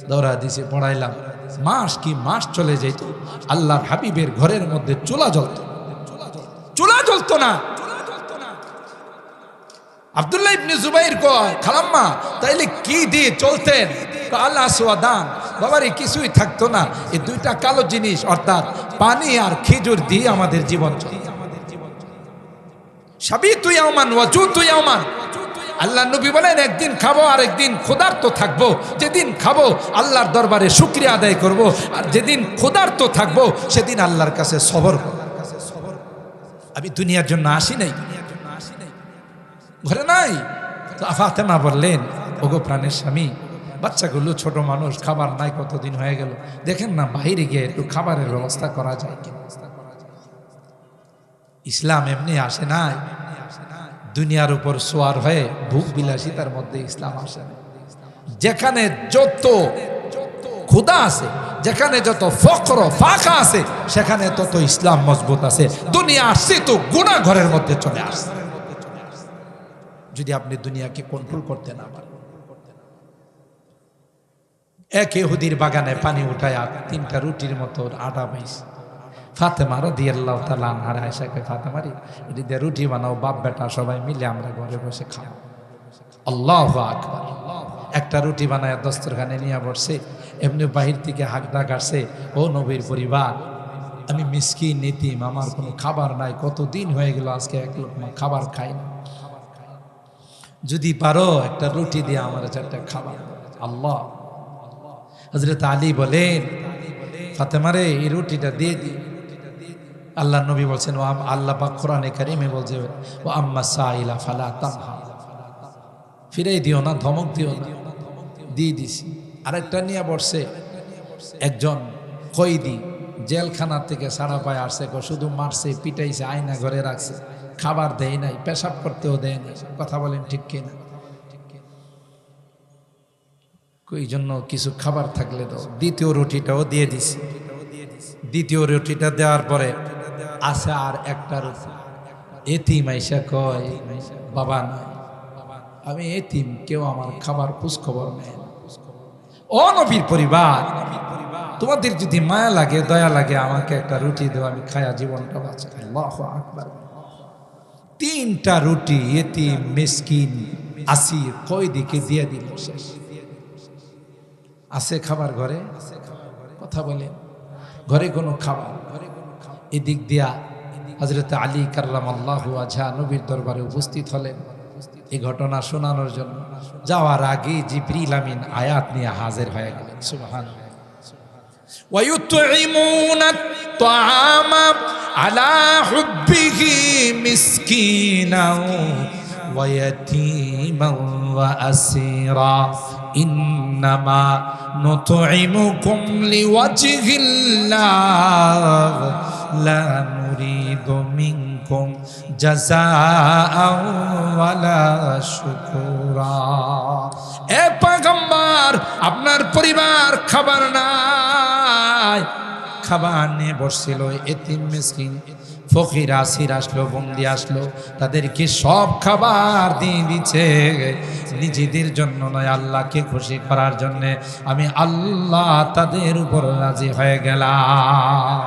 দৌড়া দিয়েছে, পড়াইলাম। মাস কি মাস চলে যেত, আল্লাহর হাবিবের ঘরের মধ্যে চুলা জ্বলতো না। আব্দুল্লাহ ইবনে জুবাইর কয়, খালাম্মা তাইলে কি দিয়ে চলতেন? আল্লাহ সুয়াদান, বাবারে কিছুই থাকতো না, এই 2টা কালো জিনিস অর্থাৎ পানি আর খেজুর দিয়ে আমাদের জীবন চলে। সাবিতু ইয়াওমান ওয়াজুতু ইয়াওমান, আল্লাহ নবী বলেন একদিন খাবো আর একদিন ক্ষুধার্ত থাকবো। যেদিন খাবো আল্লাহর দরবারে শুকরিয়া আদায় করব, আর যেদিন ক্ষুধার্ত থাকবো সেদিন আল্লাহর কাছে সবর করব। আমি দুনিয়ার জন্য আসি নাই, ঘরে নাই। তো ফাতেমা বললেন, ওগো প্রাণের স্বামী, বাচ্চাগুলো ছোট মানুষ, খাবার নাই, কতদিন হয়ে গেল, দেখেন না বাইরে গিয়ে একটু খাবারের ব্যবস্থা করা যায় কি? ইসলাম এমনি আসে নাই, দুনিয়ার উপর সোয়ার হয়ে ভোগ বিলাসিতার মধ্যে ইসলাম আসে না। যেখানে যত ক্ষুধা আছে, যেখানে যত ফকর ফাঁকা আছে, সেখানে তত ইসলাম মজবুত আছে। দুনিয়া আসছে তো গুনাহ ঘরের মধ্যে চলে আসছে। যদি আপনি দুনিয়াকে কন্ট্রোল করতে না পারেন। এক ইহুদির বাগানে পানি উঠায়া 3টা রুটির মতো আটা পাইছে। ফাতেমা রাদিয়াল্লাহু তাআলা আনহা আয়েশাকে, ফাতেমারি এটি দিয়ে রুটি বানাও, বাপ বেটা সবাই মিলে আমরা ঘরে বসে খাবো। আল্লাহু আকবার। একটা রুটি বানায় দস্তরখানে নিয়ে বসছে। এমনি বাহির থেকে হাঁকডাক আসছে, ও নবীর পরিবার, আমি মিসকিন এতিম, আমার কোনো খাবার নাই, কতদিন হয়ে গেল আজকে এক লোকমা খাবার খাই না, যদি পারো একটা রুটি দিয়ে আমার 4টা খাবার। আল্লাহ, হযরত আলী বলেন, ফাতেমারে এই রুটিটা দিয়ে দি। আল্লাহ নবী বলছেন, ও আল্লাহ পাক কোরআনে কারীমে বলছে, ও আম্মা সাইলা ফালা তানহা, ফিরাই দিও না, ধমক দিও না। দিয়ে দিছি। আরেকটা নিয়ে বসছে, একজন কয়েদি জেলখানা থেকে ছাড়া পায় আসছে, শুধু মারছে, পিটাইছে, আয়না ঘরে রাখছে, খাবার দেয় নাই, পেশাব করতেও দেয় নাই। কথা বলেন ঠিক কিনা? এই জন্য কিছু খাবার থাকলে তো। দ্বিতীয় রুটিটাও দিয়ে দিছি। দ্বিতীয় রুটিটা দেওয়ার পরে আছে আর একটা রুটি। এতিম আইসা কয়, বাবা নাই, আমি এতিম, কেউ আমার খাবার খোঁজ খবর নেয় না। ও নবীর পরিবার, তোমাদের যদি মায়া লাগে, দয়া লাগে, আমাকে একটা রুটি দেও, আমি খায়া জীবনটা বাঁচাই। আল্লাহু আকবার। 3টা রুটি এতিম, মিসকিন, আসির, কয়েদিকে দিয়ে দিল। শেষ। আছে খাবার ঘরে? কথা বলেন, ঘরে কোনো খাবার? এদিক দিয়া হযরত আলী কাররামাল্লাহু ওয়াজহা নবীর দরবারে উপস্থিত হলেন এই ঘটনা শোনানোর জন্য। যাওয়ার আগে জিবরিল আমিন আয়াত নিয়ে হাজির হয়ে গেলেন। সুবহানাল্লাহ। ওয়া ইউতঈমুনা আত-তাআমা আলা হুব্বিহি মিসকিনাও ওয়া ইয়াতীমান ওয়া আসীরা ইন্নামা নুতঈমুকুম লিওয়াজহিল্লাহ লা নুরিদু মিনকুম জাযাআও ওয়ালা শুকুরা। এ পয়গম্বর, আপনার পরিবার খাবার নাই, খাবার নিয়ে বসছিল। এতিম মিসকিন ফকির আসির আসলো, বন্দি আসলো, তাদেরকে সব খাবার দিয়ে দিচ্ছে। নিজেদের জন্য নয়, আল্লাহকে খুশি করার জন্য আমি আল্লাহ তাদের উপর রাজি হয়ে গেলাম।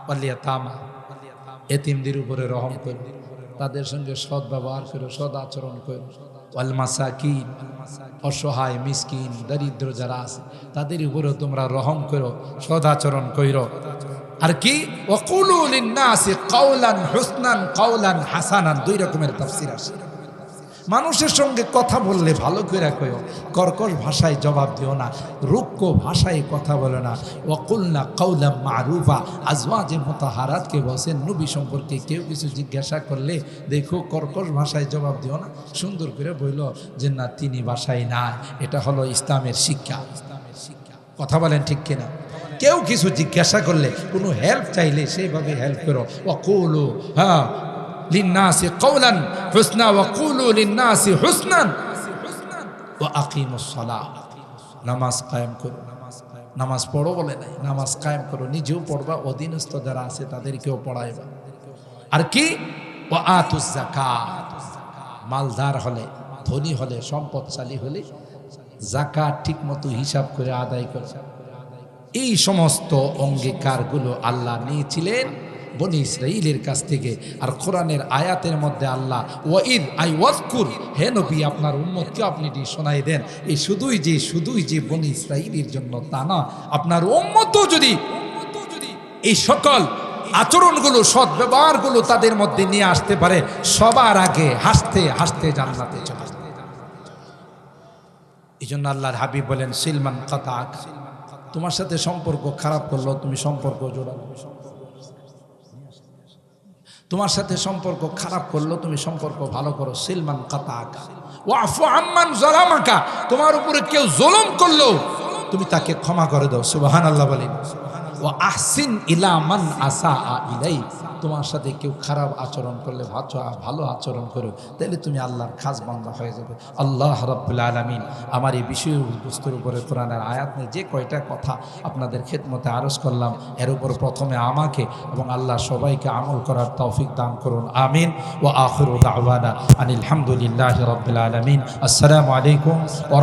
ওয়াল ইয়াতামা, এতিমদের উপরে রহম করো, তাদের সঙ্গে সৎ ব্যবহার করো, সৎ আচরণ করো। ওয়াল মাসাকিন, অসহায় মিসকিন দরিদ্র যারা আছে তাদের উপরেও তোমরা রহম করো, সৎ আচরণ করো। আর কি ওয়াকুলু লিন-নাসি কাওলান হুসনান কাওলান হাসানান, দুই রকমের তাফসীর আছে। মানুষের সঙ্গে কথা বললে ভালো করে কইও, কর্কশ ভাষায় জবাব দিও না, রুক্ষ ভাষায় কথা বলো না। ওয়াকুলনা কাওলাম মারুফা, আজওয়াজে মুতাহারাতকে বলছেন নবী সম্পর্কে কেউ কিছু জিজ্ঞাসা করলে দেখো কর্কশ ভাষায় জবাব দিও না, সুন্দর করে বইল যে না তিনি ভাষায় না, এটা হলো ইসলামের শিক্ষা। কথা বলেন ঠিক কিনা? কেউ কিছু জিজ্ঞাসা করলে, কোনো হেল্প চাইলে সেইভাবে হেল্প করো। ওয়াকুলু লিন-নাসি কাওলান হুসনা ওয়াকুলু লিন-নাসি হুসনান ওয়া আকিমুস সালাহ, নামাজ কায়েম করো। নামাজ পড়ো বলে নাই, নামাজ কায়েম করো, নিজেও পড়বা, অধীনস্থ যারা আছে তাদেরকেও পড়াইবা। আর কি ওয়া আতুজ যাকাত, মালদার হলে, ধনী হলে, সম্পদশালী হলে যাকাত ঠিকমতো হিসাব করে আদায় করো। এই সমস্ত অঙ্গীকারগুলো আল্লাহ নিয়েছিলেন বনি ইসরাইলের কাছ থেকে। আর কোরআনের আয়াতের মধ্যে আল্লাহ ওয়াইদ আই ওয়াজকুর, হে নবী আপনার উম্মতকে আপনি এটি শোনাই দেন। এই শুধুই যে বনি ইসরাইলের জন্য তা না, আপনার উম্মতও যদি এই সকল আচরণগুলো, সৎ ব্যবহারগুলো তাদের মধ্যে নিয়ে আসতে পারে, সবার আগে হাসতে হাসতে জান্নাতে চলে আসবে। এই জন্য আল্লাহর হাবিব বলেন সিলমান কাতাক, তোমার সাথে সম্পর্ক খারাপ করলো তুমি সম্পর্ক জোড়ালো, তোমার সাথে সম্পর্ক খারাপ করলো তুমি সম্পর্ক ভালো করো। সিলমান কাতাকা ওয়াফু আম্মান যালামাকা, তোমার উপরে কেউ জুলুম করলো তুমি তাকে ক্ষমা করে দাও। সুবহানাল্লাহ বলেন। ওয়া আহসিন ইলা মান আসাআ ইলাই, তোমার সাথে কেউ খারাপ আচরণ করলে ভালো আচরণ করো, তাহলে তুমি আল্লাহর খাস বান্দা হয়ে যাবে। আল্লাহ রাব্বুল আলামিন আমার এই বিষয়বস্তুর উপরে কোরআনের আয়াত নিয়ে যে কয়টা কথা আপনাদের খেদমতে আরজ করলাম, এর উপর প্রথমে আমাকে এবং আল্লাহ সবাইকে আমল করার তৌফিক দান করুন, আমিন। ওয়া আখিরু দাওয়ানা আনিল হামদুলিল্লাহি রাব্বিল আলামিন। আসসালামু আলাইকুম ওয়া